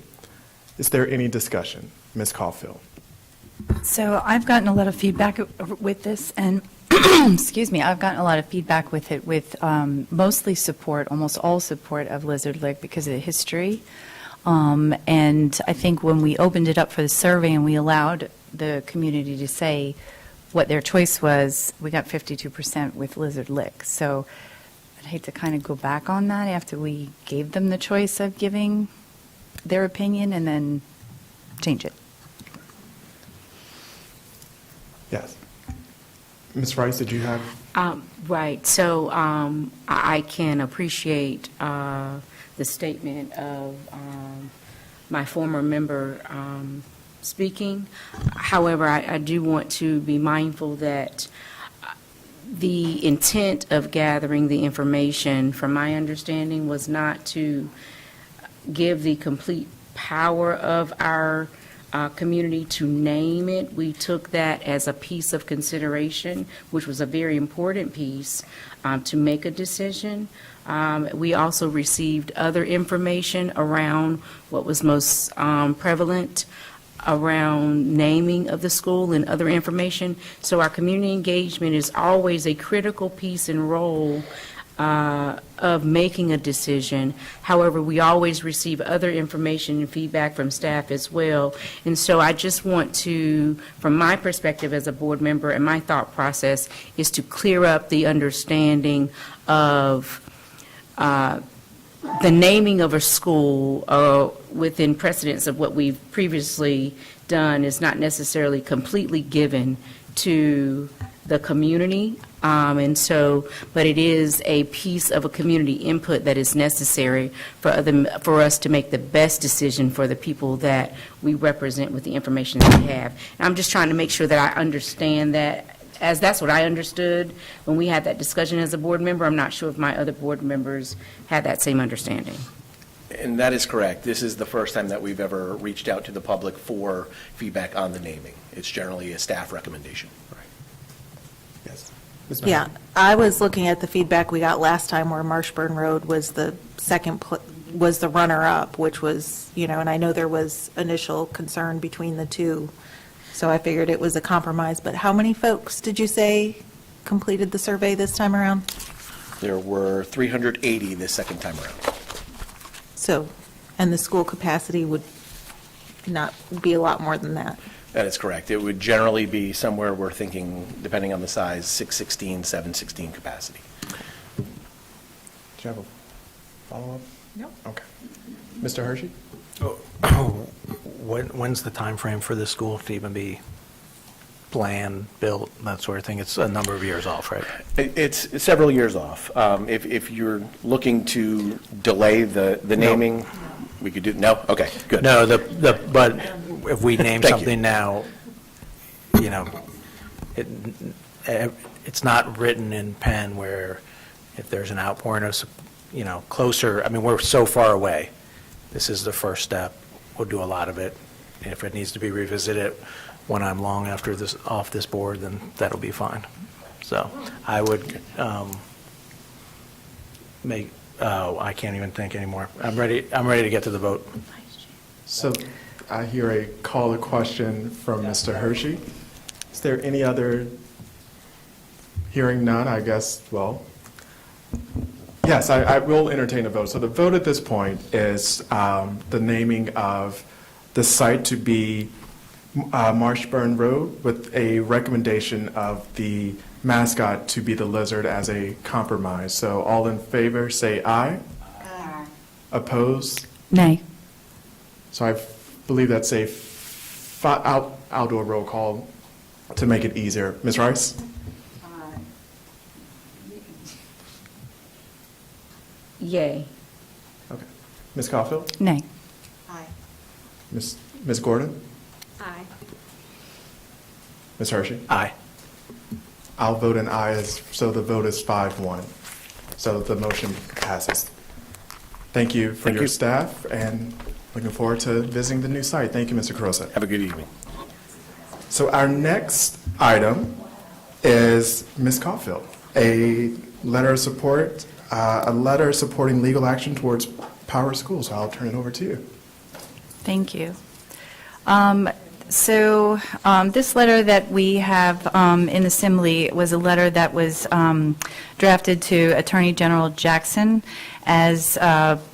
Is there any discussion? Ms. Caulfield? So I've gotten a lot of feedback with this, and excuse me, I've gotten a lot of feedback with it, with mostly support, almost all support of Lizard Lick because of the history. And I think when we opened it up for the survey and we allowed the community to say what their choice was, we got 52% with Lizard Lick. So I'd hate to kind of go back on that after we gave them the choice of giving their opinion and then change it. Yes. Ms. Rice, did you have? Right. So I can appreciate the statement of my former member speaking. However, I do want to be mindful that the intent of gathering the information, from my understanding, was not to give the complete power of our community to name it. We took that as a piece of consideration, which was a very important piece to make a decision. We also received other information around what was most prevalent around naming of the school and other information. So our community engagement is always a critical piece and role of making a decision. However, we always receive other information and feedback from staff as well. And so I just want to, from my perspective as a board member, and my thought process is to clear up the understanding of the naming of a school within precedence of what we've previously done is not necessarily completely given to the community. And so, but it is a piece of a community input that is necessary for us to make the best decision for the people that we represent with the information that we have. And I'm just trying to make sure that I understand that, as that's what I understood when we had that discussion as a board member. I'm not sure if my other board members had that same understanding. And that is correct. This is the first time that we've ever reached out to the public for feedback on the naming. It's generally a staff recommendation. Yes. Yeah, I was looking at the feedback we got last time where Marshburn Road was the was the runner-up, which was, and I know there was initial concern between the two. So I figured it was a compromise. But how many folks did you say completed the survey this time around? There were 380 this second time around. So, and the school capacity would not be a lot more than that? That is correct. It would generally be somewhere, we're thinking, depending on the size, 616, 716 capacity. Do you have a follow-up? No. Okay. Mr. Hershey? When's the time frame for this school to even be planned, built, that sort of thing? It's a number of years off, right? It's several years off. If you're looking to delay the naming, we could do, no? Okay, good. No, but if we name Thank something you. now, it's not written in pen where if there's an outpouring of, closer, we're so far away. This is the first step. We'll do a lot of it. And if it needs to be revisited when I'm long after this, off this board, then that'll be fine. So I would I can't even think anymore. I'm ready to get to the vote. So I hear a call or question from Mr. Hershey. Is there any other? Hearing none, I guess, well, yes, I will entertain a vote. So the vote at this point is the naming of the site to be Marshburn Road with a recommendation of the mascot to be the lizard as a compromise. So all in favor, say aye. Aye. Opposed? Nay. So I believe that's a outdoor roll call to make it easier. Ms. Rice? Yay. Okay. Ms. Caulfield? Nay. Aye. Ms. Gordon? Aye. Ms. Hershey? Aye. I'll vote an aye, so the vote is 5-1. So the motion passes. Thank you for your staff, and looking forward to visiting the new site. Thank you, Mr. Carosa. Have a good evening. So our next item is Ms. Caulfield. a letter of support, a letter supporting legal action towards Power Schools. I'll turn it over to you. Thank you. This letter that we have in Assembly was a letter that was drafted to Attorney General Jackson as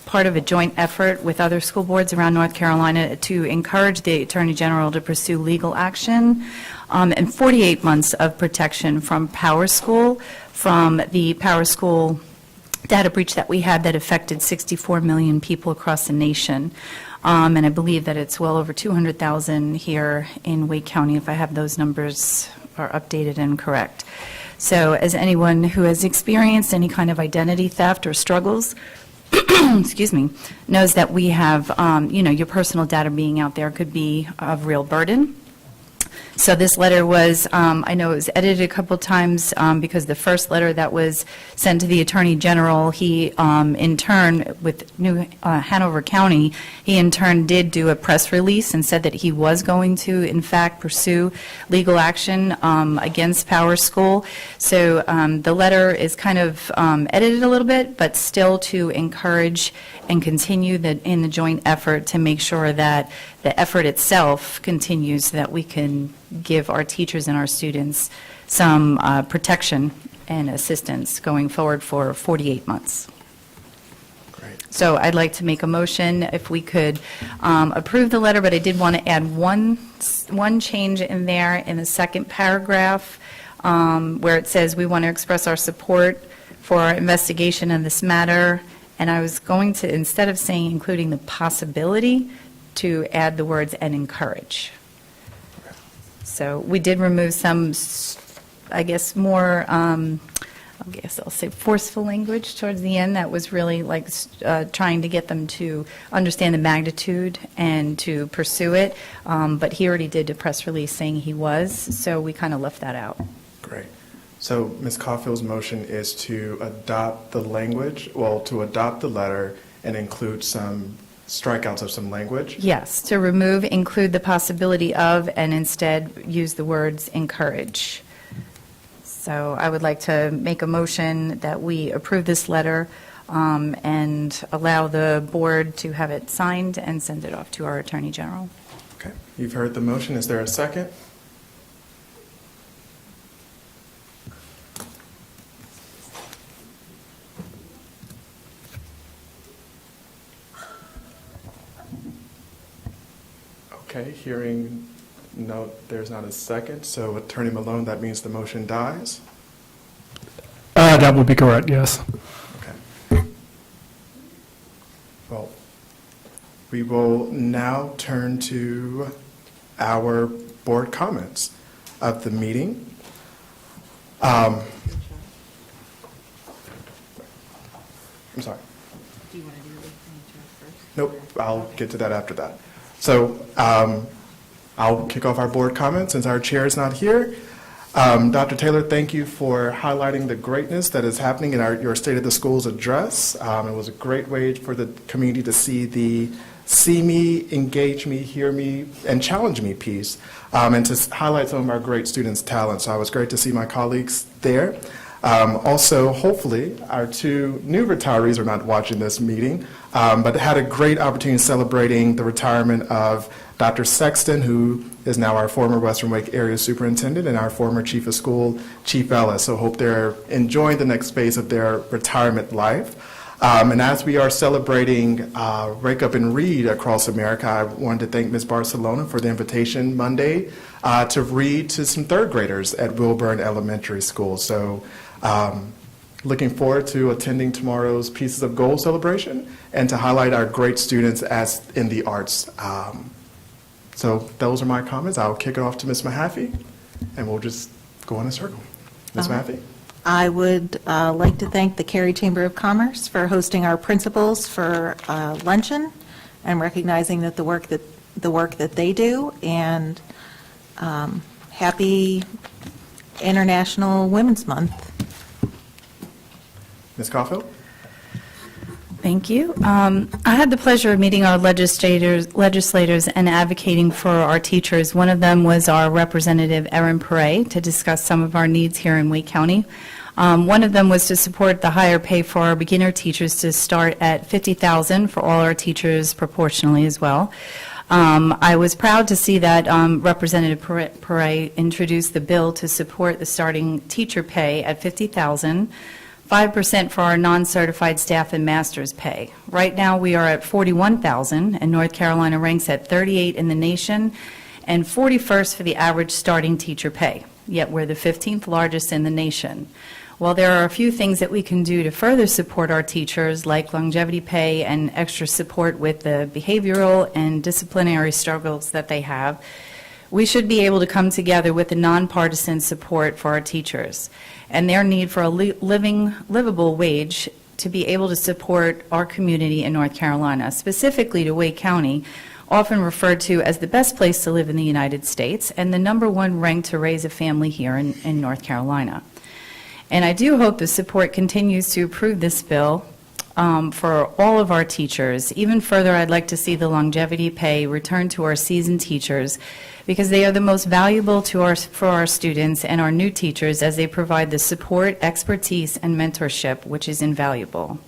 part of a joint effort with other school boards around North Carolina to encourage the Attorney General to pursue legal action and 48 months of protection from Power School, from the Power School data breach that we had that affected 64 million people across the nation. And I believe that it's well over 200,000 here in Wake County, if I have those numbers are updated and correct. So as anyone who has experienced any kind of identity theft or struggles, excuse me, knows that we have, your personal data being out there could be of real burden. So this letter was, I know it was edited a couple times because the first letter that was sent to the Attorney General, he in turn, with New Hanover County, he in turn did do a press release and said that he was going to, in fact, pursue legal action against Power School. So the letter is kind of edited a little bit, but still to encourage and continue in the joint effort to make sure that the effort itself continues so that we can give our teachers and our students some protection and assistance going forward for 48 months. Great. So I'd like to make a motion if we could approve the letter, but I did want to add one change in there in the second paragraph where it says we want to express our support for our investigation of this matter. And I was going to, instead of saying including the possibility, to add the words and encourage. So we did remove some, I guess, more, I guess I'll say forceful language towards the end that was really like trying to get them to understand the magnitude and to pursue it. But he already did a press release saying he was, so we kind of left that out. Great. So Ms. Caulfield's motion is to adopt the language, to adopt the letter and include some strikeouts of some language? Yes, to remove, include the possibility of, and instead use the words encourage. So I would like to make a motion that we approve this letter and allow the board to have it signed and send it off to our Attorney General. Okay, you've heard the motion. Is there a second? Okay, hearing no, there's not a second. So Attorney Malone, that means the motion dies? That would be correct, yes. Okay. Well, we will now turn to our board comments of the meeting. I'm sorry. Do you want to do the first? Nope, I'll get to that after that. So I'll kick off our board comments since our chair is not here. Dr. Taylor, thank you for highlighting the greatness that is happening in your State of the Schools address. It was a great way for the community to see me, engage me, hear me, and challenge me piece, and to highlight some of our great students' talents. So it was great to see my colleagues there. Also, hopefully, our two new retirees are not watching this meeting, but had a great opportunity celebrating the retirement of Dr. Sexton, who is now our former Western Wake Area Superintendent, and our former Chief of School, Chief Ellis. So hope they're enjoying the next phase of their retirement life. And as we are celebrating Wake Up and Read across America, I wanted to thank Ms. Barcelona for the invitation Monday to read to some third graders at Wilburn Elementary School. So looking forward to attending tomorrow's Pieces of Gold celebration and to highlight our great students as in the arts. So those are my comments. I'll kick it off to Ms. Mahaffey, and we'll just go in a circle. Ms. Mahaffey? I would like to thank the Cary Chamber of Commerce for hosting our principals for luncheon and recognizing that the work that they do, and happy International Women's Month. Ms. Caulfield? Thank you. I had the pleasure of meeting our legislators and advocating for our teachers. One of them was our representative, Erin Perret, to discuss some of our needs here in Wake County. One of them was to support the higher pay for our beginner teachers to start at $50,000 for all our teachers proportionally as well. I was proud to see that Representative Perret introduced the bill to support the starting teacher pay at $50,000, 5% for our non-certified staff and master's pay. Right now, we are at $41,000, and North Carolina ranks at 38 in the nation and 41st for the average starting teacher pay, yet we're the 15th largest in the nation. While there are a few things that we can do to further support our teachers, like longevity pay and extra support with the behavioral and disciplinary struggles that they have, we should be able to come together with a nonpartisan support for our teachers and their need for a livable wage to be able to support our community in North Carolina, specifically to Wake County, often referred to as the best place to live in the United States and the #1 ranked to raise a family here in North Carolina. And I do hope the support continues to approve this bill for all of our teachers. Even further, I'd like to see the longevity pay return to our seasoned teachers because they are the most valuable for our students and our new teachers as they provide the support, expertise, and mentorship, which is invaluable.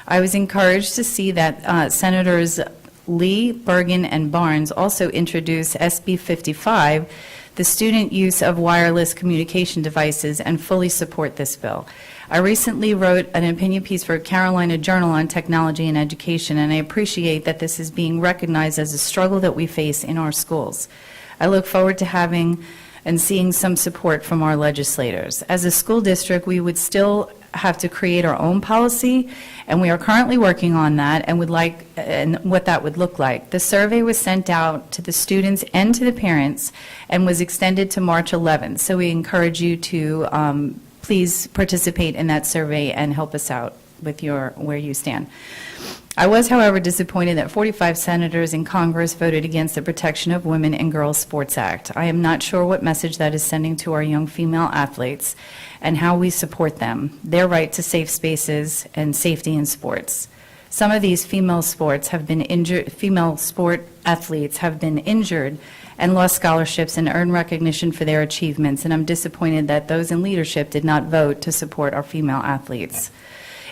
I was encouraged to see that Senators Lee, Bergen, and Barnes also introduced SB 55, the student use of wireless communication devices, and fully support this bill. I recently wrote an opinion piece for Carolina Journal on technology and education, and I appreciate that this is being recognized as a struggle that we face in our schools. I look forward to having and seeing some support from our legislators. As a school district, we would still have to create our own policy, and we are currently working on that and would like and what that would look like. The survey was sent out to the students and to the parents and was extended to March 11th. So we encourage you to please participate in that survey and help us out with where you stand. I was, however, disappointed that 45 senators in Congress voted against the Protection of Women and Girls Sports Act. I am not sure what message that is sending to our young female athletes and how we support them, their right to safe spaces and safety in sports. Some of these female sport athletes have been injured and lost scholarships and earned recognition for their achievements, and I'm disappointed that those in leadership did not vote to support our female athletes.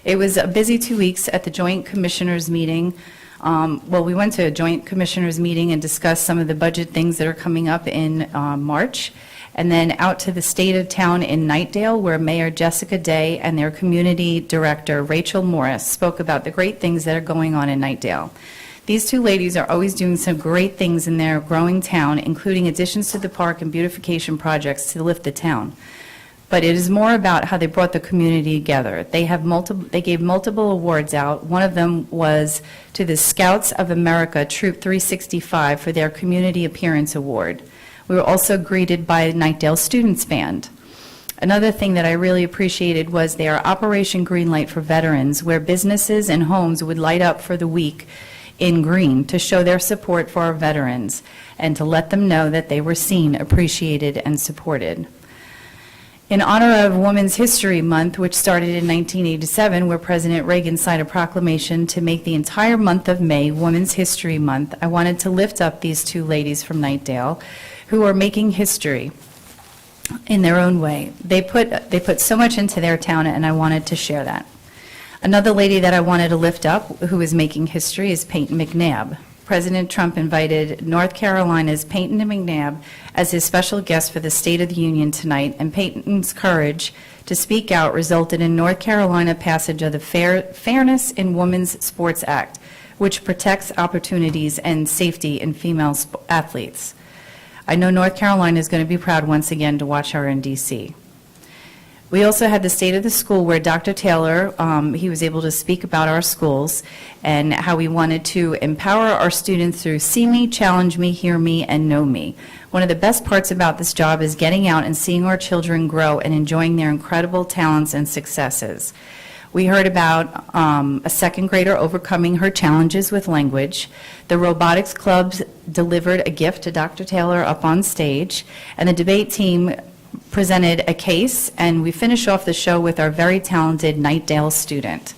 It was a busy 2 weeks at the Joint Commissioners meeting. We went to a Joint Commissioners meeting and discussed some of the budget things that are coming up in March, and then out to the state of town in Knightdale, where Mayor Jessica Day and their community director, Rachel Morris, spoke about the great things that are going on in Knightdale. These two ladies are always doing some great things in their growing town, including additions to the park and beautification projects to lift the town. But it is more about how they brought the community together. They gave multiple awards out. One of them was to the Scouts of America Troop 365 for their Community Appearance Award. We were also greeted by Knightdale Students Band. Another thing that I really appreciated was their Operation Greenlight for Veterans, where businesses and homes would light up for the week in green to show their support for our veterans and to let them know that they were seen, appreciated, and supported. In honor of Women's History Month, which started in 1987, where President Reagan signed a proclamation to make the entire month of May Women's History Month, I wanted to lift up these two ladies from Knightdale who are making history in their own way. They put so much into their town, and I wanted to share that. Another lady that I wanted to lift up who is making history is Peyton McNabb. President Trump invited North Carolina's Peyton McNabb as his special guest for the State of the Union tonight, and Peyton's courage to speak out resulted in North Carolina passage of the Fairness in Women's Sports Act, which protects opportunities and safety in female athletes. I know North Carolina is going to be proud once again to watch her in D.C. We also had the State of the School where Dr. Taylor, he was able to speak about our schools and how we wanted to empower our students through See Me, Challenge Me, Hear Me, and Know Me. One of the best parts about this job is getting out and seeing our children grow and enjoying their incredible talents and successes. We heard about a second grader overcoming her challenges with language. The robotics clubs delivered a gift to Dr. Taylor up on stage, and the debate team presented a case, and we finish off the show with our very talented Knightdale student.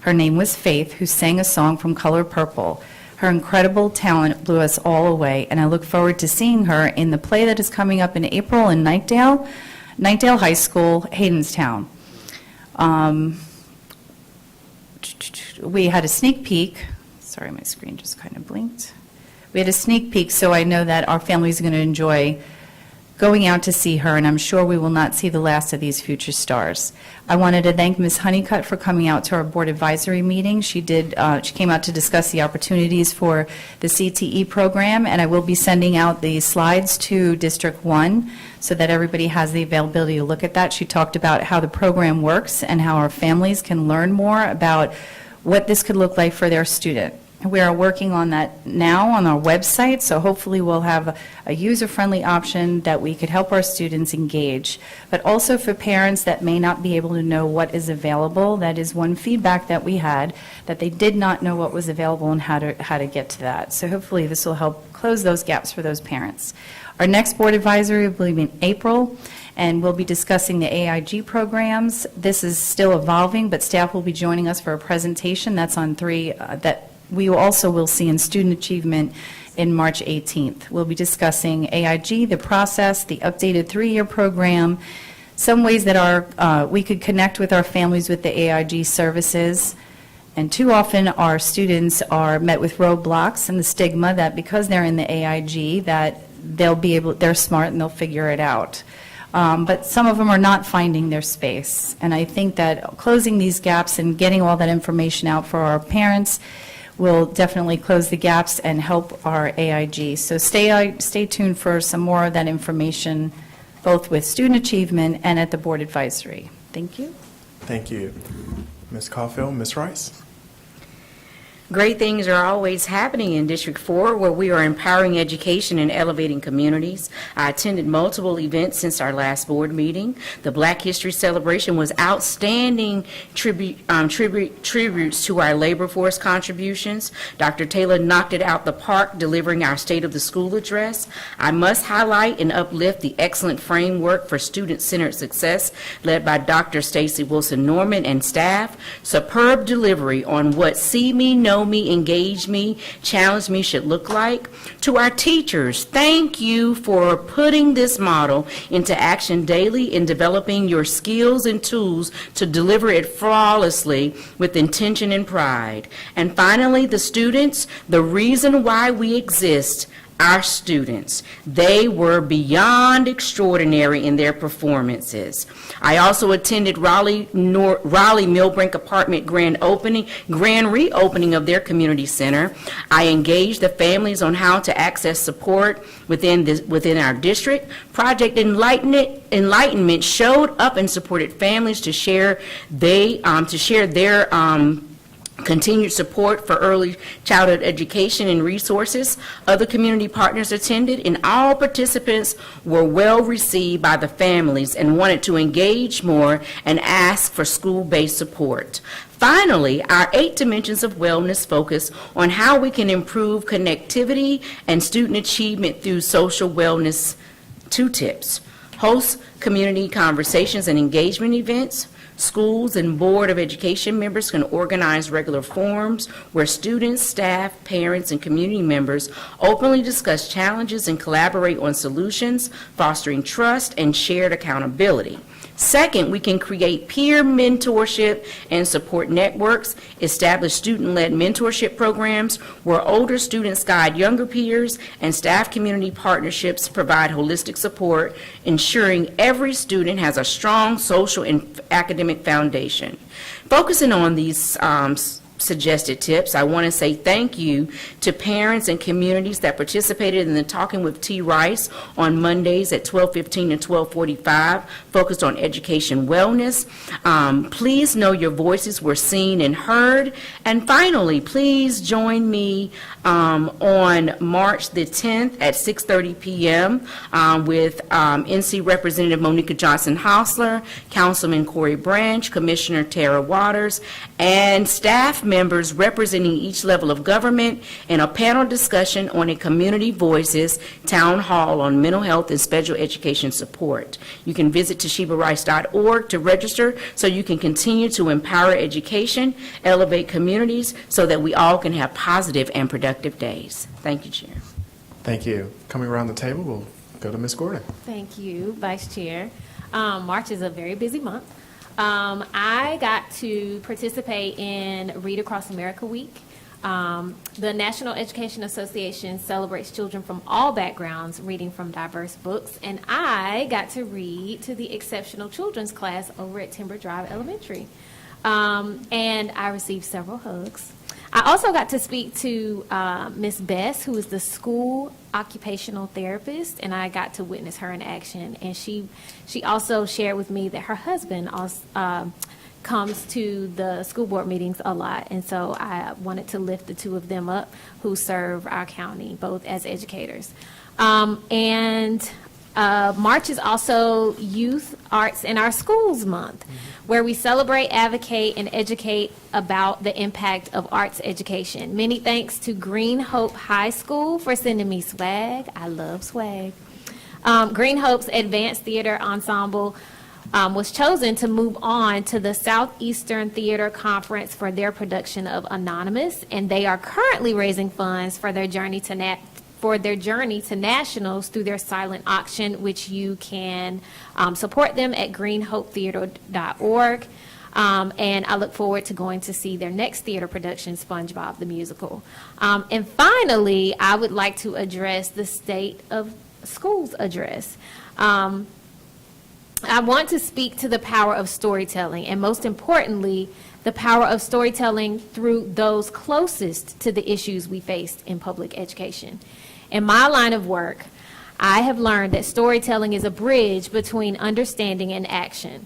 Her name was Faith, who sang a song from Color Purple. Her incredible talent blew us all away, and I look forward to seeing her in the play that is coming up in April in Knightdale High School, Haydenstown. We had a sneak peek. Sorry, my screen just kind of blinked. We had a sneak peek, so I know that our family is going to enjoy going out to see her, and I'm sure we will not see the last of these future stars. I wanted to thank Ms. Honeycutt for coming out to our board advisory meeting. She came out to discuss the opportunities for the CTE program, and I will be sending out the slides to District 1 so that everybody has the availability to look at that. She talked about how the program works and how our families can learn more about what this could look like for their student. We are working on that now on our website, so hopefully we'll have a user-friendly option that we could help our students engage. But also for parents that may not be able to know what is available, that is one feedback that we had, that they did not know what was available and how to get to that. So hopefully this will help close those gaps for those parents. Our next board advisory will be in April, and we'll be discussing the AIG programs. This is still evolving, but staff will be joining us for a presentation that's on that we also will see in student achievement in March 18th. We'll be discussing AIG, the process, the updated 3-year program, some ways that we could connect with our families with the AIG services. And too often our students are met with roadblocks and the stigma that because they're in the AIG that they're smart and they'll figure it out. But some of them are not finding their space. And I think that closing these gaps and getting all that information out for our parents will definitely close the gaps and help our AIG. So stay tuned for some more of that information, both with student achievement and at the board advisory. Thank you. Thank you. Ms. Caulfield, Ms. Rice. Great things are always happening in District 4, where we are empowering education and elevating communities. I attended multiple events since our last board meeting. The Black History Celebration was outstanding tributes to our labor force contributions. Dr. Taylor knocked it out the park, delivering our State of the School address. I must highlight and uplift the excellent framework for student-centered success led by Dr. Stacy Wilson-Norman and staff. Superb delivery on what See Me, Know Me, Engage Me, Challenge Me should look like. To our teachers, thank you for putting this model into action daily in developing your skills and tools to deliver it flawlessly with intention and pride. And finally, the students, the reason why we exist, our students. They were beyond extraordinary in their performances. I also attended Raleigh Millbrink Apartment grand reopening of their community center. I engaged the families on how to access support within our district. Project Enlightenment showed up and supported families to share their continued support for early childhood education and resources. Other community partners attended, and all participants were well received by the families and wanted to engage more and ask for school-based support. Finally, our 8 dimensions of wellness focus on how we can improve connectivity and student achievement through social wellness 2 tips. Host community conversations and engagement events. Schools and Board of Education members can organize regular forums where students, staff, parents, and community members openly discuss challenges and collaborate on solutions, fostering trust and shared accountability. Second, we can create peer mentorship and support networks, establish student-led mentorship programs where older students guide younger peers, and staff community partnerships provide holistic support, ensuring every student has a strong social and academic foundation. Focusing on these suggested tips, I want to say thank you to parents and communities that participated in the Talking with T. Rice on Mondays at 12:15 and 12:45, focused on education wellness. Please know your voices were seen and heard. And finally, please join me on March the 10th at 6:30 p.m. With NC Representative Monica Johnson-Hausler, Councilman Corey Branch, Commissioner Tara Waters, and staff members representing each level of government, and a panel discussion on a Community Voices Town Hall on mental health and special education support. You can visit toshibarice.org to register so you can continue to empower education, elevate communities, so that we all can have positive and productive days. Thank you, Chair. Thank you. Coming around the table, we'll go to Ms. Gordon. Thank you, Vice Chair. March is a very busy month. I got to participate in Read Across America Week. The National Education Association celebrates children from all backgrounds reading from diverse books, and I got to read to the exceptional children's class over at Timber Drive Elementary. And I received several hugs. I also got to speak to Miss Bess, who is the school occupational therapist, and I got to witness her in action. And she also shared with me that her husband also, comes to the school board meetings a lot, and so I wanted to lift the two of them up who serve our county, both as educators. March is also Youth Arts in Our Schools Month, where we celebrate, advocate, and educate about the impact of arts education. Many thanks to Green Hope High School for sending me swag. I love swag. Green Hope's Advanced Theater Ensemble was chosen to move on to the Southeastern Theater Conference for their production of Anonymous, and they are currently raising funds for their journey to nationals through their silent auction, which you can support them at greenhopetheater.org. And I look forward to going to see their next theater production, SpongeBob the Musical. And finally, I would like to address the State of Schools address. I want to speak to the power of storytelling, and most importantly, the power of storytelling through those closest to the issues we face in public education. In my line of work, I have learned that storytelling is a bridge between understanding and action.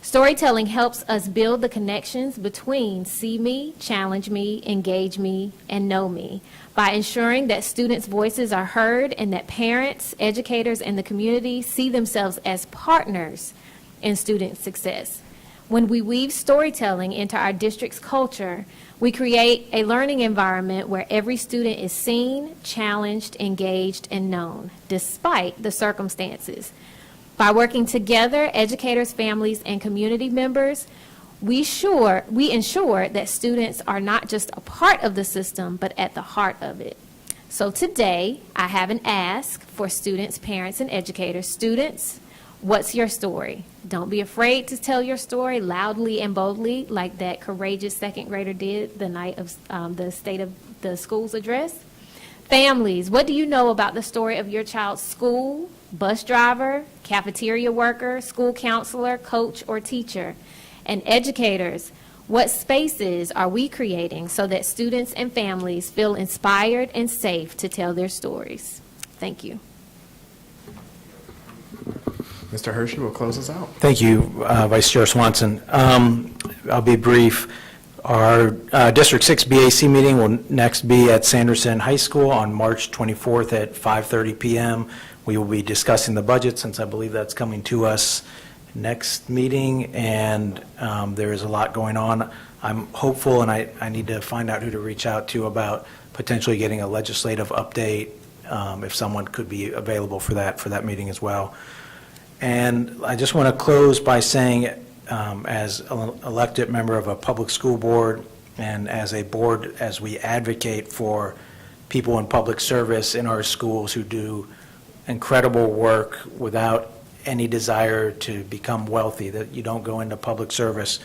Storytelling helps us build the connections between see me, challenge me, engage me, and know me by ensuring that students' voices are heard and that parents, educators, and the community see themselves as partners in student success. When we weave storytelling into our district's culture, we create a learning environment where every student is seen, challenged, engaged, and known, despite the circumstances. By working together, educators, families, and community members, we ensure that students are not just a part of the system, but at the heart of it. So today, I have an ask for students, parents, and educators. Students, what's your story? Don't be afraid to tell your story loudly and boldly like that courageous second grader did the night of the State of the Schools address. Families, what do you know about the story of your child's school, bus driver, cafeteria worker, school counselor, coach, or teacher? And educators, what spaces are we creating so that students and families feel inspired and safe to tell their stories? Thank you. Mr. Hershey will close us out. Thank you, Vice Chair Swanson. I'll be brief. Our District 6 BAC meeting will next be at Sanderson High School on March 24th at 5:30 p.m. We will be discussing the budget, since I believe that's coming to us next meeting, and there is a lot going on. I'm hopeful, and I need to find out who to reach out to about potentially getting a legislative update, if someone could be available for that meeting as well. And I just want to close by saying, as an elected member of a public school board and as a board, as we advocate for people in public service in our schools who do incredible work without any desire to become wealthy, that you don't go into public service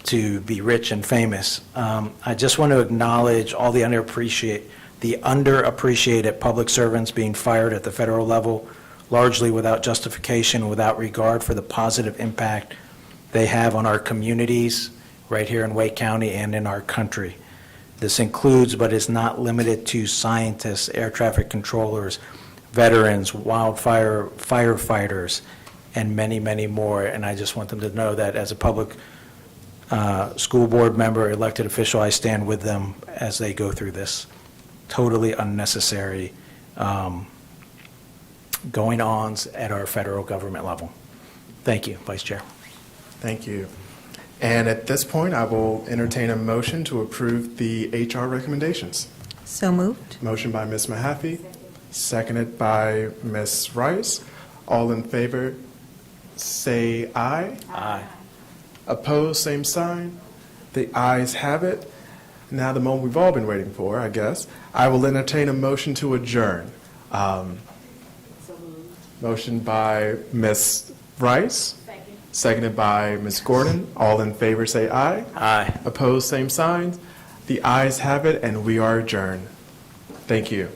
to be rich and famous. I just want to acknowledge all the underappreciated public servants being fired at the federal level, largely without justification, without regard for the positive impact they have on our communities right here in Wake County and in our country. This includes, but is not limited to, scientists, air traffic controllers, veterans, wildfire firefighters, and many, many more. And I just want them to know that as a public school board member, elected official, I stand with them as they go through this totally unnecessary going-ons at our federal government level. Thank you, Vice Chair. Thank you. And at this point, I will entertain a motion to approve the HR recommendations. So moved. Motion by Ms. Mahaffey, seconded by Ms. Rice. All in favor, say aye. Aye. Opposed, same sign. The ayes have it. Now the moment we've all been waiting for, I guess. I will entertain a motion to adjourn. Motion by Ms. Rice. Seconded by Ms. Gordon. All in favor say aye. Aye. Opposed, same signs. The ayes have it, and we are adjourned. Thank you.